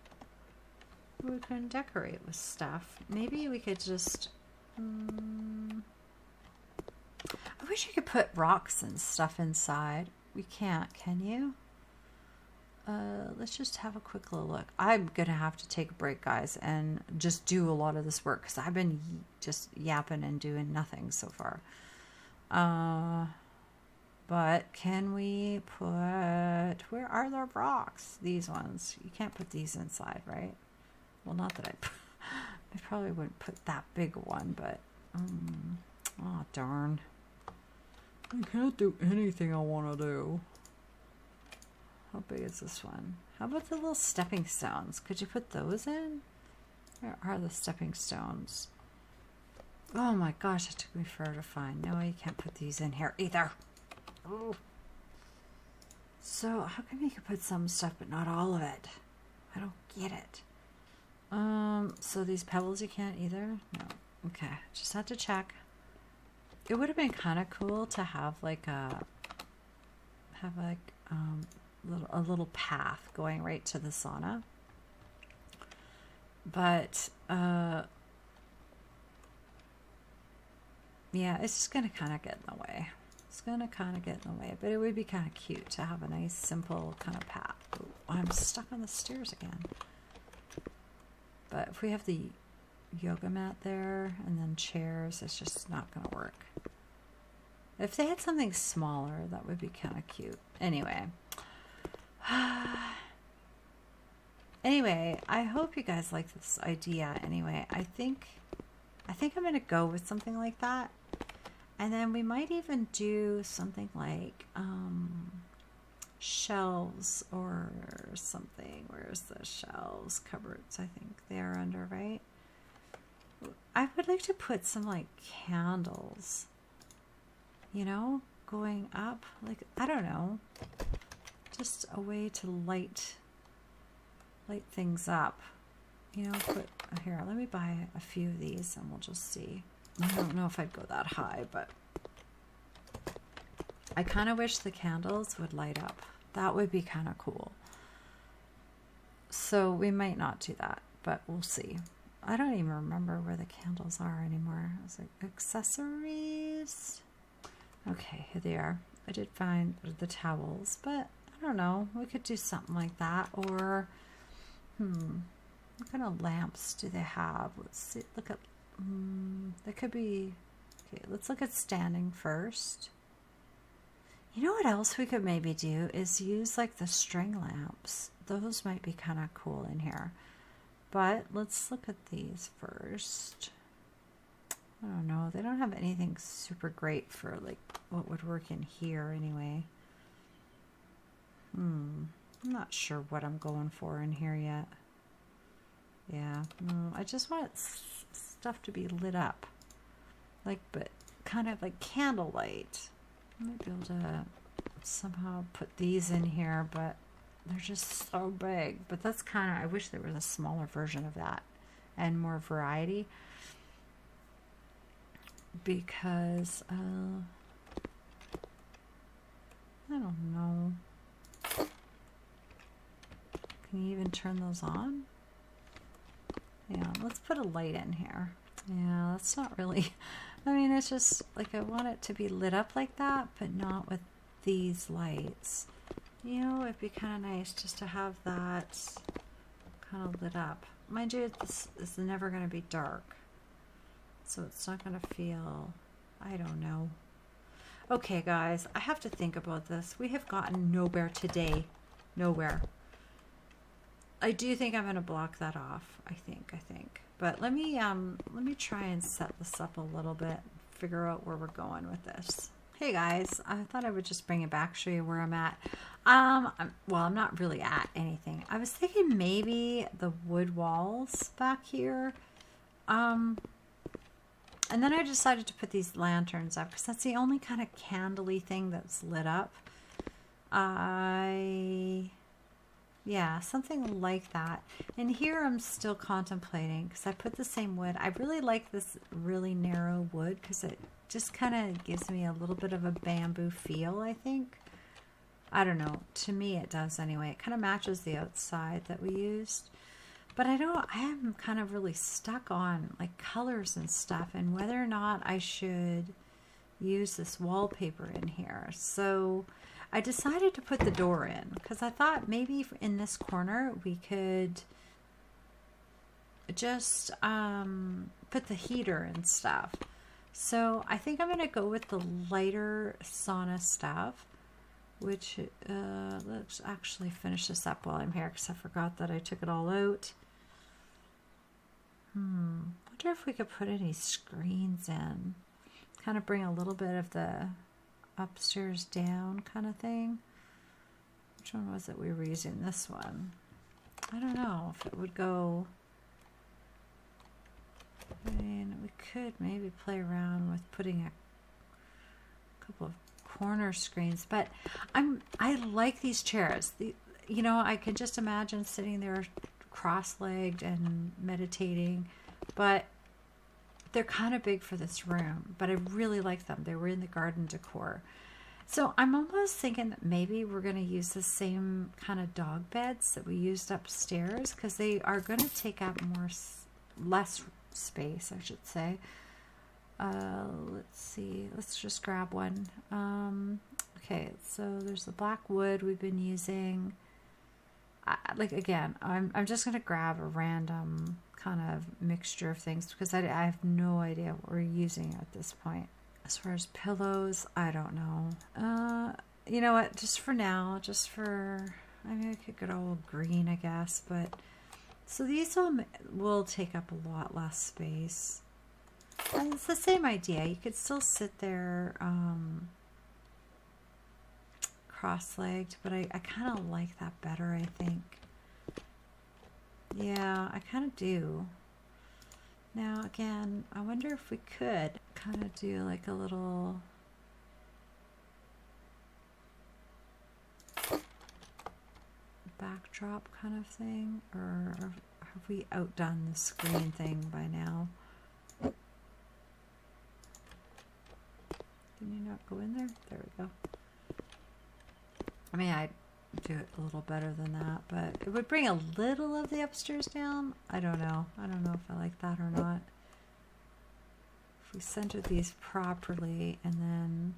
we can decorate with stuff. Maybe we could just I wish you could put rocks and stuff inside. We can't, can you? Let's just have a quick little look. I'm gonna have to take a break, guys, and just do a lot of this work because I've been just yapping and doing nothing so far. But can we put... where are the rocks? These ones. You can't put these inside, right? Well, not that I probably wouldn't put that big one, but... oh, darn. I can't do anything I want to do. How big is this one? How about the little stepping stones? Could you put those in? Where are the stepping stones? Oh my gosh, it took me forever to find. No, you can't put these in here either. Oh. So how come you could put some stuff but not all of it? I don't get it. So these pebbles you can't either? No. Okay, just had to check. It would have been kind of cool to have like a a little path going right to the sauna. But yeah, it's just going to kind of get in the way. It's going to kind of get in the way, but it would be kind of cute to have a nice, simple kind of path. Ooh, I'm stuck on the stairs again. But if we have the yoga mat there and then chairs, it's just not going to work. If they had something smaller, that would be kind of cute. Anyway. Anyway, I hope you guys like this idea. Anyway, I think I'm going to go with something like that. And then we might even do something like shelves or something. Where's the shelves? Cupboards, I think they're under, right? I would like to put some like candles, you know, going up. Like, I don't know. Just a way to light things up. You know, here, let me buy a few of these and we'll just see. I don't know if I'd go that high, but I kind of wish the candles would light up. That would be kind of cool. So we might not do that, but we'll see. I don't even remember where the candles are anymore. I was like, accessories. Okay, here they are. I did find the towels, but I don't know. We could do something like that. Or, what kind of lamps do they have? Let's see. Look at, they could be, okay, let's look at standing first. You know what else we could maybe do is use like the string lamps. Those might be kind of cool in here. But let's look at these first. I don't know. They don't have anything super great for like what would work in here anyway. I'm not sure what I'm going for in here yet. Yeah, no, I just want stuff to be lit up. Like, but kind of like candlelight. I might be able to somehow put these in here, but they're just so big. But that's kind of, I wish there was a smaller version of that and more variety. Because, I don't know. Can you even turn those on? Yeah, let's put a light in here. Yeah, that's not really, I mean, it's just like I want it to be lit up like that, but not with these lights. You know, it'd be kind of nice just to have that kind of lit up. Mind you, this is never going to be dark. So it's not going to feel, I don't know. Okay, guys, I have to think about this. We have gotten nowhere today. Nowhere. I do think I'm going to block that off. I think. But let me try and set this up a little bit, figure out where we're going with this. Hey guys, I thought I would just bring it back, show you where I'm at. Well, I'm not really at anything. I was thinking maybe the wood walls back here. And then I decided to put these lanterns up because that's the only kind of candly thing that's lit up. Yeah, something like that. And here I'm still contemplating because I put the same wood. I really like this really narrow wood because it just kind of gives me a little bit of a bamboo feel, I think. I don't know. To me, it does anyway. It kind of matches the outside that we used. But I am kind of really stuck on like colors and stuff and whether or not I should use this wallpaper in here. So I decided to put the door in because I thought maybe in this corner we could just put the heater and stuff. So I think I'm going to go with the lighter sauna stuff, which let's actually finish this up while I'm here because I forgot that I took it all out. Wonder if we could put any screens in, kind of bring a little bit of the upstairs down kind of thing. Which one was it we were using? This one. I don't know if it would go. I mean, we could maybe play around with putting a couple of corner screens, but I like these chairs. You know, I can just imagine sitting there cross-legged and meditating, but they're kind of big for this room, but I really like them. They were in the garden decor. So I'm almost thinking that maybe we're going to use the same kind of dog beds that we used upstairs, because they are going to take up less space, I should say. Let's see. Let's just grab one. Okay, so there's the black wood we've been using. Like, again, I'm just going to grab a random kind of mixture of things, because I have no idea what we're using at this point. As far as pillows, I don't know. You know what? Just for now, I mean, I could go all green, I guess, but so these will take up a lot less space. And it's the same idea. You could still sit there cross-legged, but I kind of like that better, I think. Yeah, I kind of do. Now, again, I wonder if we could kind of do like a little backdrop kind of thing, or have we outdone the screen thing by now? Can you not go in there? There we go. I mean, I'd do it a little better than that, but it would bring a little of the upstairs down. I don't know. I don't know if I like that or not. If we center these properly and then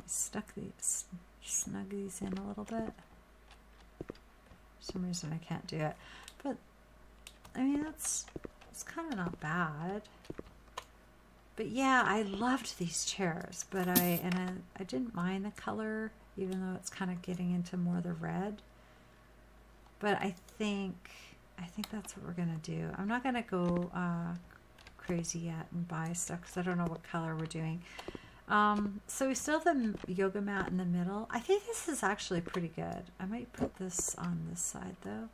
snug these in a little bit. For some reason I can't do it. But, I mean, it's kind of not bad. But yeah, I loved these chairs, but I didn't mind the color, even though it's kind of getting into more the red. But I think that's what we're gonna do. I'm not gonna go crazy yet and buy stuff, because I don't know what color we're doing. So we still have the yoga mat in the middle. I think this is actually pretty good. I might put this on this side though.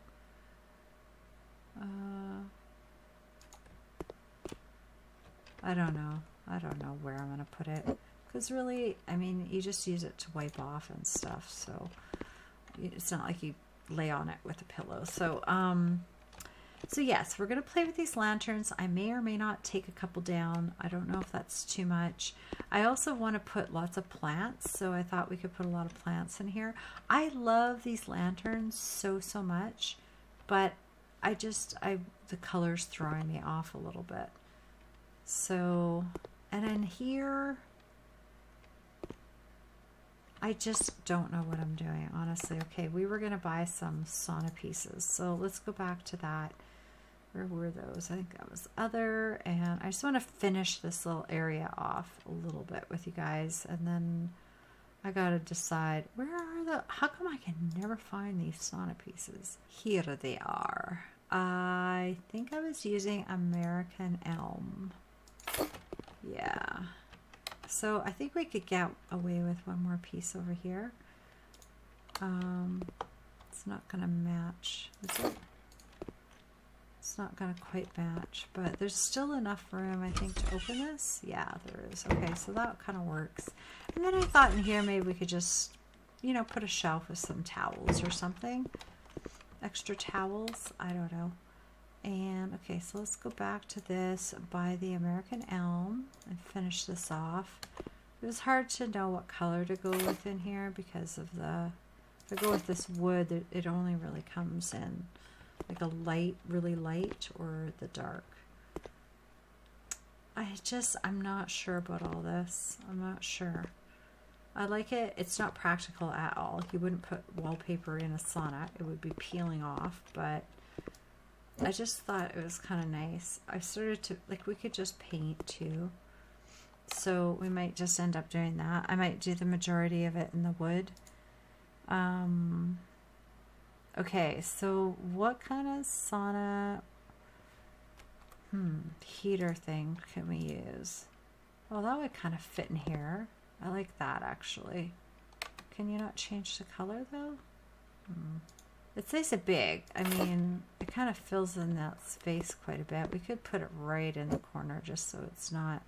I don't know where I'm gonna put it, because really, I mean, you just use it to wipe off and stuff, so it's not like you lay on it with a pillow. So so yes, we're gonna play with these lanterns. I may or may not take a couple down. I don't know if that's too much. I also want to put lots of plants, so I thought we could put a lot of plants in here. I love these lanterns so much, but the color's throwing me off a little bit. So, and in here, I just don't know what I'm doing, honestly. Okay, we were going to buy some sauna pieces, so let's go back to that. Where were those? I think that was other, and I just want to finish this little area off a little bit with you guys, and then I got to decide, how come I can never find these sauna pieces? Here they are. I think I was using American Elm. Yeah, so I think we could get away with one more piece over here. It's not gonna match, is it? It's not gonna quite match, but there's still enough room, I think, to open this. Yeah, there is. Okay, so that kind of works. And then I thought in here maybe we could just, you know, put a shelf with some towels or something. Extra towels, I don't know. And okay, so let's go back to this, buy the American Elm and finish this off. It was hard to know what color to go with in here because of if I go with this wood, it only really comes in like a light, really light, or the dark. I'm not sure about all this. I'm not sure. I like it. It's not practical at all. You wouldn't put wallpaper in a sauna. It would be peeling off, but I just thought it was kind of nice. I started to, like, we could just paint too. So we might just end up doing that. I might do the majority of it in the wood. Okay, so what kind of sauna heater thing can we use? Well, that would kind of fit in here. I like that, actually. Can you not change the color though? It's nice and big. I mean, it kind of fills in that space quite a bit. We could put it right in the corner just so it's not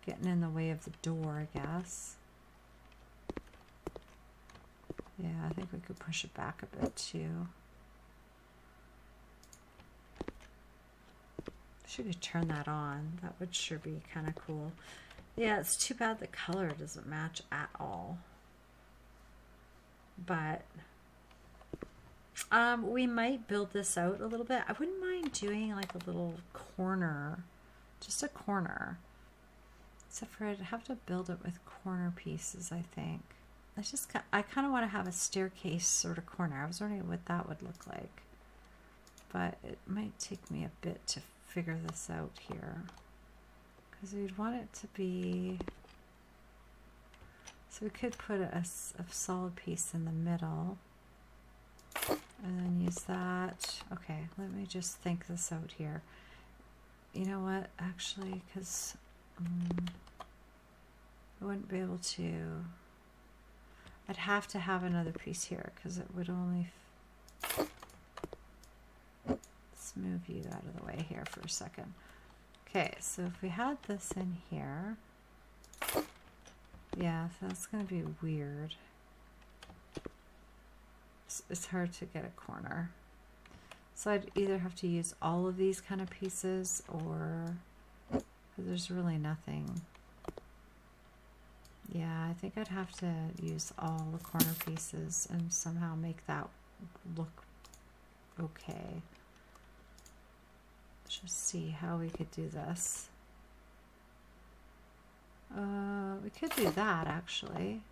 getting in the way of the door, I guess. Yeah, I think we could push it back a bit too. Should we turn that on? That would sure be kind of cool. Yeah, it's too bad the color doesn't match at all. But we might build this out a little bit. I wouldn't mind doing like a little corner, just a corner. Except for I'd have to build it with corner pieces, I think. I kind of want to have a staircase sort of corner. I was wondering what that would look like. But it might take me a bit to figure this out here. Because we'd want it to be... So we could put a solid piece in the middle. And then use that. Okay, let me just think this out here. You know what? Actually, because I wouldn't be able to... I'd have to have another piece here because it would only... Let's move you out of the way here for a second. Okay, so if we had this in here... Yeah, so that's going to be weird. It's hard to get a corner. So I'd either have to use all of these kind of pieces or... There's really nothing. Yeah, I think I'd have to use all the corner pieces and somehow make that look okay. Let's just see how we could do this. We could do that actually.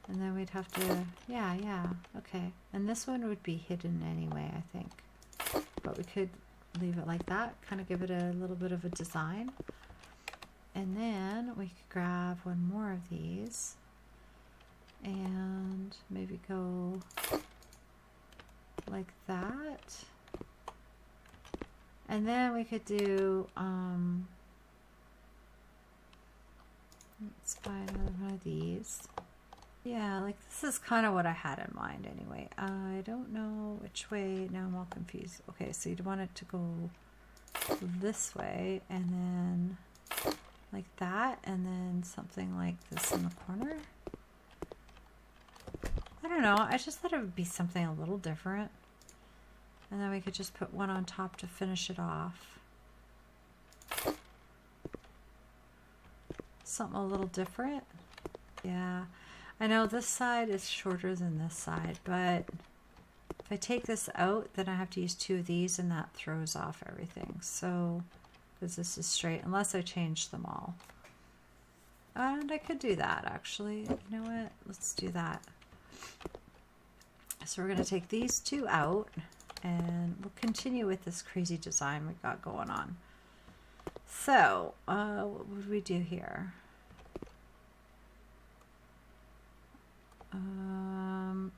And then we'd have to, yeah, okay. And this one would be hidden anyway, I think. But we could leave it like that, kind of give it a little bit of a design. And then we could grab one more of these and maybe go like that. And then we could do, let's buy another one of these. Yeah, like this is kind of what I had in mind anyway. I don't know which way, now I'm all confused. Okay, so you'd want it to go this way and then like that, and then something like this in the corner. I don't know, I just thought it would be something a little different. And then we could just put one on top to finish it off. Something a little different. Yeah, I know this side is shorter than this side, but if I take this out, then I have to use two of these and that throws off everything. So, because this is straight, unless I change them all. And I could do that actually. You know what? Let's do that. So we're going to take these two out and we'll continue with this crazy design we got going on. So, what would we do here?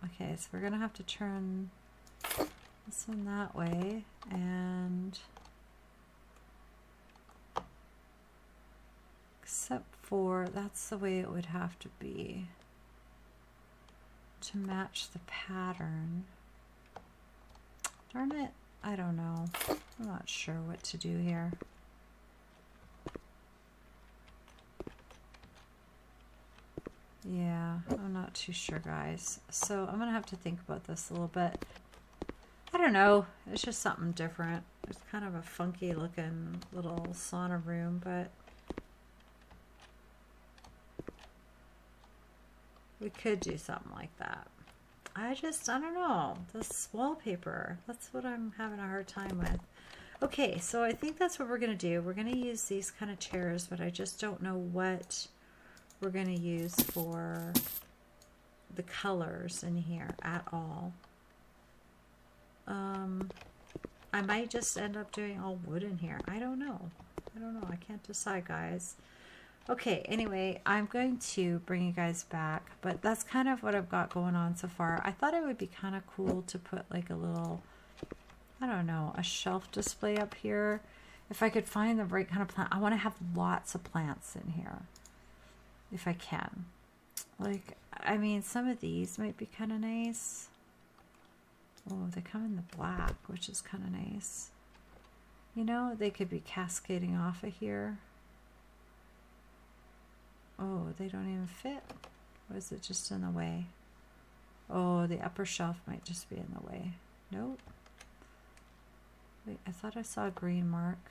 Okay, so we're going to have to turn this one that way, and except for that's the way it would have to be to match the pattern. Darn it, I don't know. I'm not sure what to do here. Yeah, I'm not too sure, guys. So I'm gonna have to think about this a little bit. I don't know, it's just something different. It's kind of a funky looking little sauna room, but we could do something like that. I don't know, this wallpaper, that's what I'm having a hard time with. Okay, so I think that's what we're gonna do. We're gonna use these kind of chairs, but I just don't know what we're going to use for the colors in here at all. I might just end up doing all wood in here. I don't know. I can't decide, guys. Okay, anyway, I'm going to bring you guys back, but that's kind of what I've got going on so far. I thought it would be kind of cool to put like a little, I don't know, a shelf display up here. If I could find the right kind of plant. I want to have lots of plants in here. If I can. Like, I mean, some of these might be kind of nice. Oh, they come in the black, which is kind of nice. You know, they could be cascading off of here. Oh, they don't even fit. Or is it just in the way? Oh, the upper shelf might just be in the way. Nope. Wait, I thought I saw a green mark.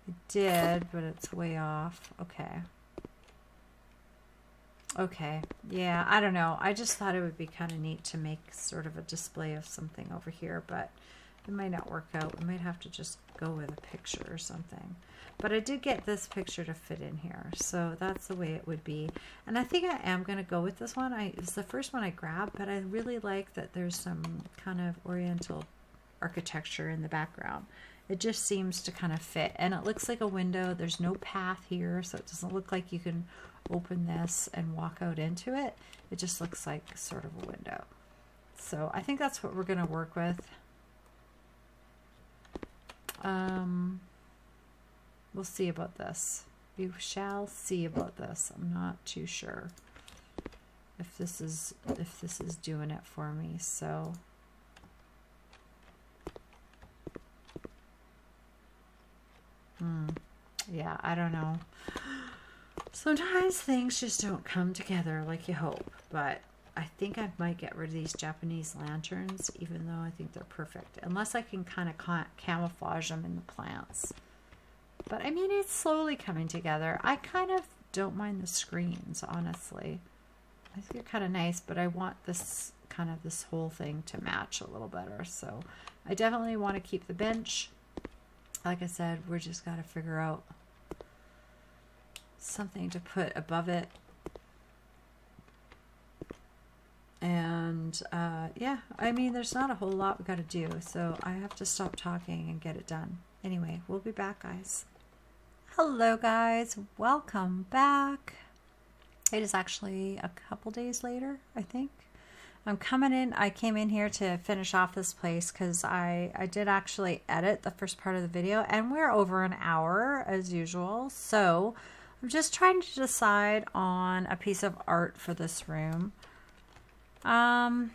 I did, but it's way off. Okay. Okay. Yeah, I don't know. I just thought it would be kind of neat to make sort of a display of something over here, but it might not work out. We might have to just go with a picture or something. But I did get this picture to fit in here, so that's the way it would be. And I think I am going to go with this one. It's the first one I grabbed, but I really like that there's some kind of oriental architecture in the background. It just seems to kind of fit, and it looks like a window. There's no path here, so it doesn't look like you can open this and walk out into it. It just looks like sort of a window. So I think that's what we're going to work with. We'll see about this. We shall see about this. I'm not too sure if this is doing it for me. So yeah, I don't know. Sometimes things just don't come together like you hope, but I think I might get rid of these Japanese lanterns, even though I think they're perfect, unless I can kind of camouflage them in the plants. But I mean, it's slowly coming together. I kind of don't mind the screens, honestly. I think they're kind of nice, but I want this kind of this whole thing to match a little better. So I definitely want to keep the bench. Like I said, we're just got to figure out something to put above it. And yeah, I mean, there's not a whole lot we got to do, so I have to stop talking and get it done. Anyway, we'll be back, guys. Hello, guys. Welcome back. It is actually a couple days later, I think. I'm coming in. I came in here to finish off this place because I did actually edit the first part of the video, and we're over an hour as usual. So I'm just trying to decide on a piece of art for this room. I'll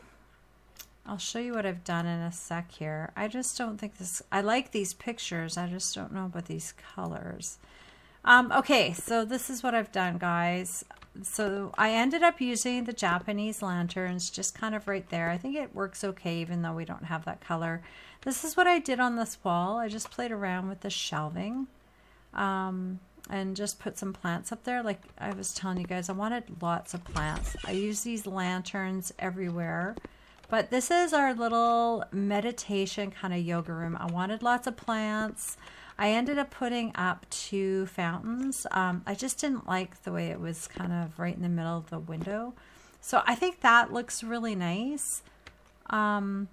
show you what I've done in a sec here. I just don't think this, I like these pictures. I just don't know about these colors. Okay, so this is what I've done, guys. So I ended up using the Japanese lanterns just kind of right there. I think it works okay, even though we don't have that color. This is what I did on this wall. I just played around with the shelving, and just put some plants up there. Like I was telling you guys, I wanted lots of plants. I use these lanterns everywhere. But this is our little meditation kind of yoga room. I wanted lots of plants. I ended up putting up 2 fountains. I just didn't like the way it was kind of right in the middle of the window. So I think that looks really nice. Let's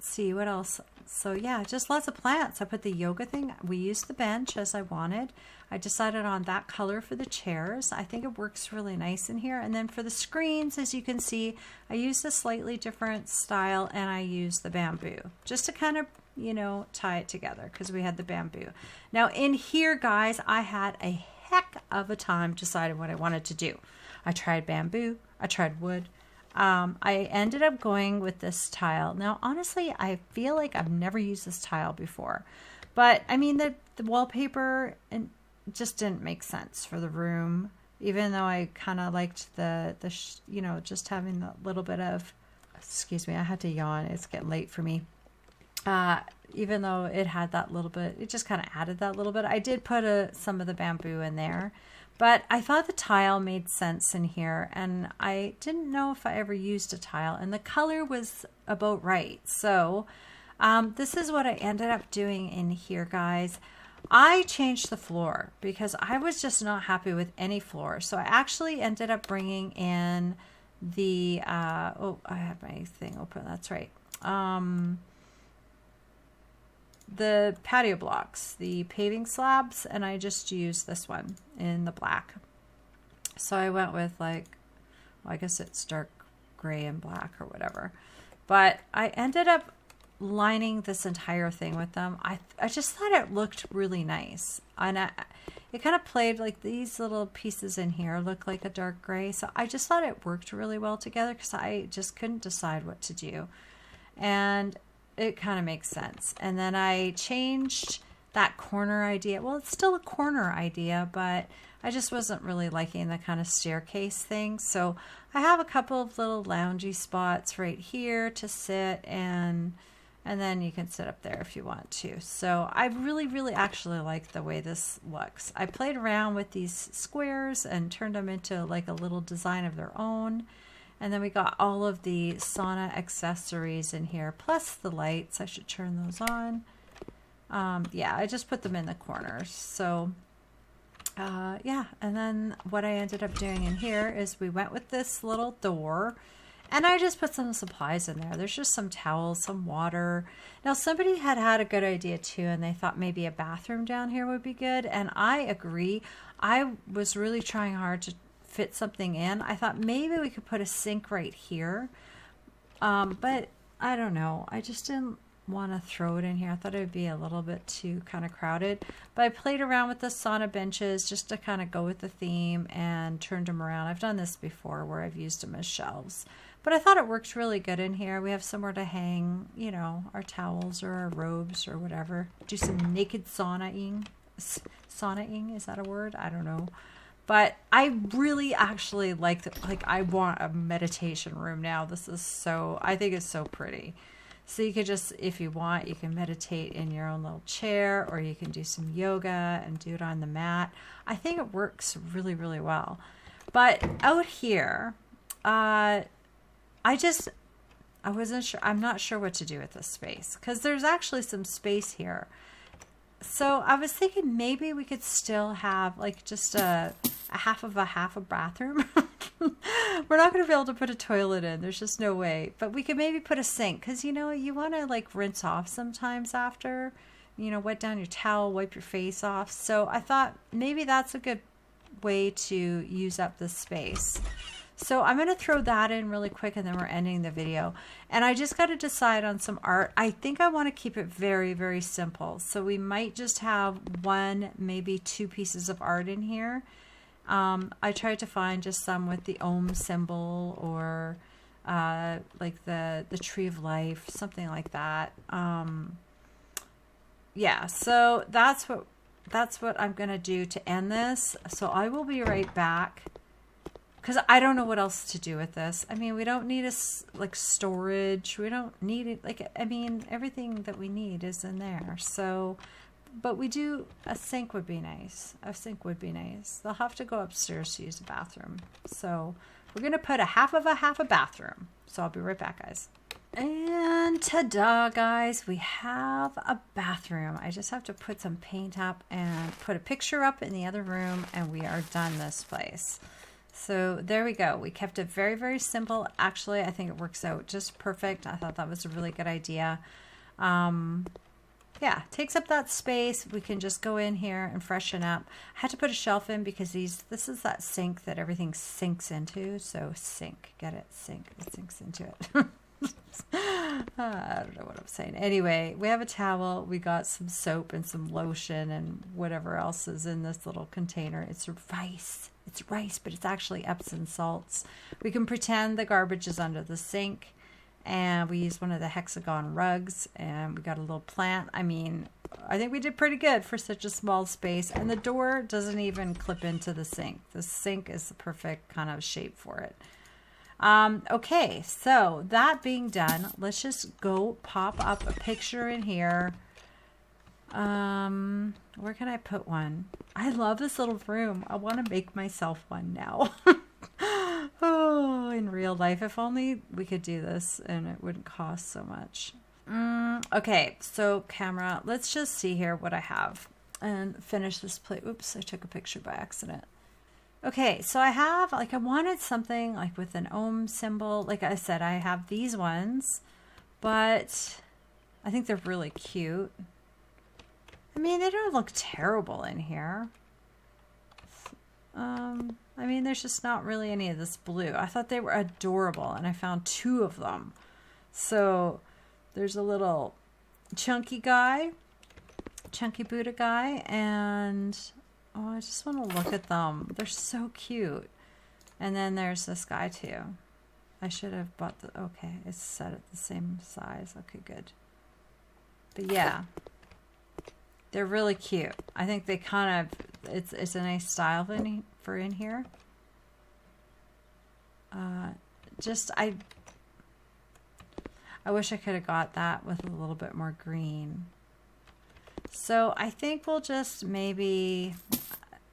see what else. So yeah, just lots of plants. I put the yoga thing. We used the bench as I wanted. I decided on that color for the chairs. I think it works really nice in here. And then for the screens, as you can see, I used a slightly different style, and I used the bamboo just to kind of, you know, tie it together because we had the bamboo. Now in here, guys, I had a heck of a time deciding what I wanted to do. I tried bamboo. I tried wood. I ended up going with this tile. Now, honestly, I feel like I've never used this tile before, but I mean, the wallpaper and just didn't make sense for the room, even though I kind of liked you know, just having the little bit of, excuse me, I had to yawn. It's getting late for me. Even though it had that little bit, it just kind of added that little bit. I did put some of the bamboo in there. But I thought the tile made sense in here, and I didn't know if I ever used a tile, and the color was about right. So this is what I ended up doing in here, guys. I changed the floor because I was just not happy with any floor. So I actually ended up bringing in the, oh, I have my thing open. That's right. The patio blocks, the paving slabs, and I just used this one in the black. So I went with like, well, I guess it's dark gray and black or whatever. But I ended up lining this entire thing with them. I just thought it looked really nice. And it kind of played like these little pieces in here look like a dark gray. So I just thought it worked really well together because I just couldn't decide what to do. And it kind of makes sense. And then I changed that corner idea. Well, it's still a corner idea, but I just wasn't really liking the kind of staircase thing. So I have a couple of little loungy spots right here to sit and And then you can sit up there if you want to. So I really, really actually like the way this looks. I played around with these squares and turned them into like a little design of their own. And then we got all of the sauna accessories in here, plus the lights. I should turn those on. Yeah, I just put them in the corners. So yeah, and then what I ended up doing in here is we went with this little door. And I just put some supplies in there. There's just some towels, some water. Now, somebody had a good idea too, and they thought maybe a bathroom down here would be good. And I agree. I was really trying hard to fit something in. I thought maybe we could put a sink right here. But I don't know. I just didn't want to throw it in here. I thought it would be a little bit too kind of crowded. But I played around with the sauna benches just to kind of go with the theme and turned them around. I've done this before where I've used them as shelves. But I thought it worked really good in here. We have somewhere to hang, you know, our towels or our robes or whatever. Do some naked saunaing. Saunaing, is that a word? I don't know. But I really actually like I want a meditation room now. This is so, I think it's so pretty. So you could just, if you want, you can meditate in your own little chair, or you can do some yoga and do it on the mat. I think it works really, really well. But out here, I wasn't sure. I'm not sure what to do with this space because there's actually some space here. So I was thinking maybe we could still have like just a half a bathroom. We're not going to be able to put a toilet in. There's just no way. But we could maybe put a sink because, you know, you want to like rinse off sometimes after, you know, wet down your towel, wipe your face off. So I thought maybe that's a good way to use up this space. So I'm going to throw that in really quick and then we're ending the video. And I just got to decide on some art. I think I want to keep it very, very simple. So we might just have one, maybe two pieces of art in here. I tried to find just some with the Om symbol or like the tree of life, something like that. Yeah, so that's what I'm going to do to end this. So I will be right back. Because I don't know what else to do with this. I mean, we don't need like storage. We don't need it. Like, I mean, everything that we need is in there. So, but we do, a sink would be nice. A sink would be nice. They'll have to go upstairs to use the bathroom. So we're going to put a half a bathroom. So I'll be right back, guys. And ta-da, guys, we have a bathroom. I just have to put some paint up and put a picture up in the other room and we are done this place. So there we go. We kept it very, very simple. Actually, I think it works out just perfect. I thought that was a really good idea. Yeah, takes up that space. We can just go in here and freshen up. I had to put a shelf in because this is that sink that everything sinks into. So sink, get it? Sink. It sinks into it. I don't know what I'm saying. Anyway, we have a towel. We got some soap and some lotion and whatever else is in this little container. It's rice. It's rice, but it's actually Epsom salts. We can pretend the garbage is under the sink. And we used one of the hexagon rugs. And we got a little plant. I mean, I think we did pretty good for such a small space. And the door doesn't even clip into the sink. The sink is the perfect kind of shape for it. Okay, so that being done, let's just go pop up a picture in here. Where can I put one? I love this little room. I want to make myself one now. Oh, in real life, if only we could do this and it wouldn't cost so much. Okay, so camera, let's just see here what I have and finish this plate. Oops, I took a picture by accident. Okay, so I have, like, I wanted something like with an Om symbol. Like I said, I have these ones, but I think they're really cute. I mean, they don't look terrible in here. I mean, there's just not really any of this blue. I thought they were adorable, and I found two of them. So there's a little chunky guy, chunky Buddha guy, and oh, I just want to look at them. They're so cute. And then there's this guy too. I should have bought the, okay, it's set at the same size. Okay, good. But yeah, they're really cute. I think they kind of, it's a nice style for in here. I wish I could have got that with a little bit more green. So I think we'll just maybe,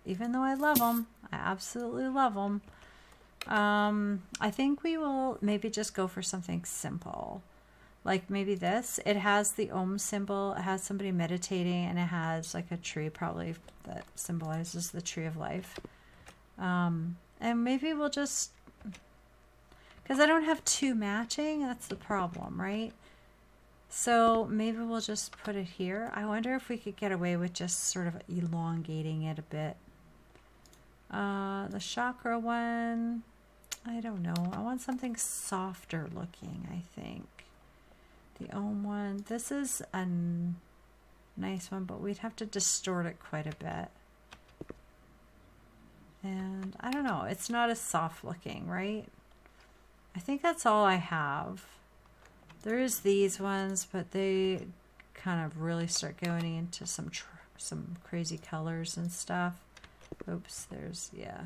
even though I love them, I absolutely love them, I think we will maybe just go for something simple. Like maybe this. It has the Om symbol. It has somebody meditating, and it has like a tree probably that symbolizes the tree of life. And maybe we'll just, because I don't have two matching, that's the problem, right? So maybe we'll just put it here. I wonder if we could get away with just sort of elongating it a bit. The chakra one, I don't know. I want something softer looking, I think. The Om one, this is a nice one, but we'd have to distort it quite a bit. And I don't know, it's not as soft looking, right? I think that's all I have. There's these ones, but they kind of really start going into some crazy colors and stuff. Oops, there's, yeah.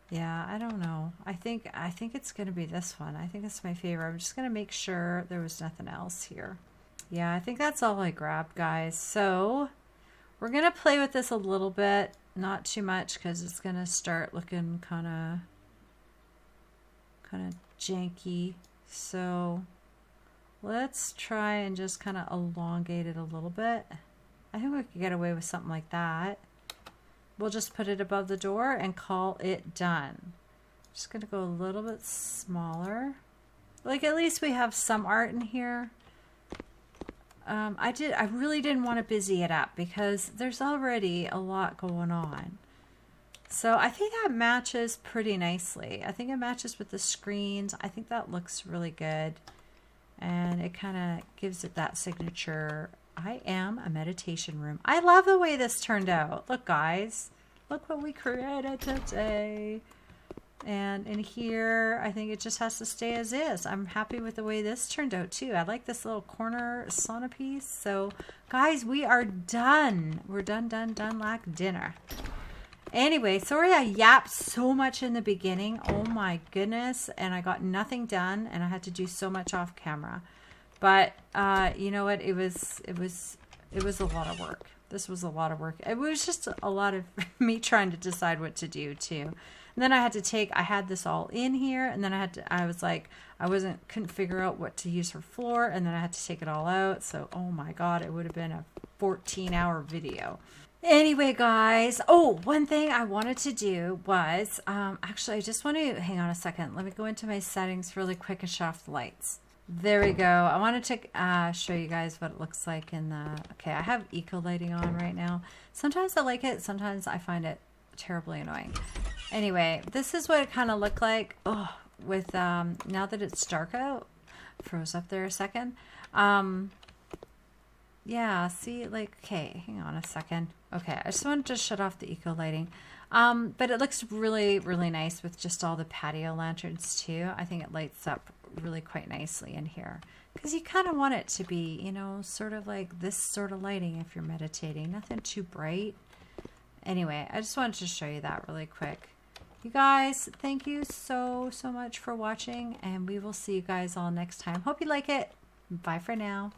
Yeah, I don't know. I think it's going to be this one. I think it's my favorite. I'm just going to make sure there was nothing else here. Yeah, I think that's all I grabbed, guys. So we're going to play with this a little bit. Not too much, because it's going to start looking kind of janky. So let's try and just kind of elongate it a little bit. I think we could get away with something like that. We'll just put it above the door and call it done. Just going to go a little bit smaller. Like, at least we have some art in here. I really didn't want to busy it up because there's already a lot going on. So I think that matches pretty nicely. I think it matches with the screens. I think that looks really good. And it kind of gives it that signature. I am a meditation room. I love the way this turned out. Look, guys. Look what we created today. And in here, I think it just has to stay as is. I'm happy with the way this turned out too. I like this little corner sauna piece. So guys, we are done. We're done like dinner. Anyway, sorry I yapped so much in the beginning. Oh my goodness. And I got nothing done, and I had to do so much off camera. But you know what? It was a lot of work. This was a lot of work. It was just a lot of me trying to decide what to do too. And then I had this all in here, and then I was like, couldn't figure out what to use for floor, and then I had to take it all out. So, oh my God, it would have been a 14-hour video. Anyway, guys, one thing I wanted to do was, actually, I just want to, hang on a second. Let me go into my settings really quick and shut off the lights. There we go. I wanted to show you guys what it looks like in the, okay, I have eco lighting on right now. Sometimes I like it. Sometimes I find it terribly annoying. Anyway, this is what it kind of looked like with now that it's dark out. Froze up there a second. Yeah, see, like, okay, hang on a second. Okay, I just wanted to shut off the eco lighting. But it looks really, really nice with just all the patio lanterns too. I think it lights up really quite nicely in here. Because you kind of want it to be, you know, sort of like this sort of lighting if you're meditating. Nothing too bright. Anyway, I just wanted to show you that really quick. You guys, thank you so much for watching, and we will see you guys all next time. Hope you like it. Bye for now.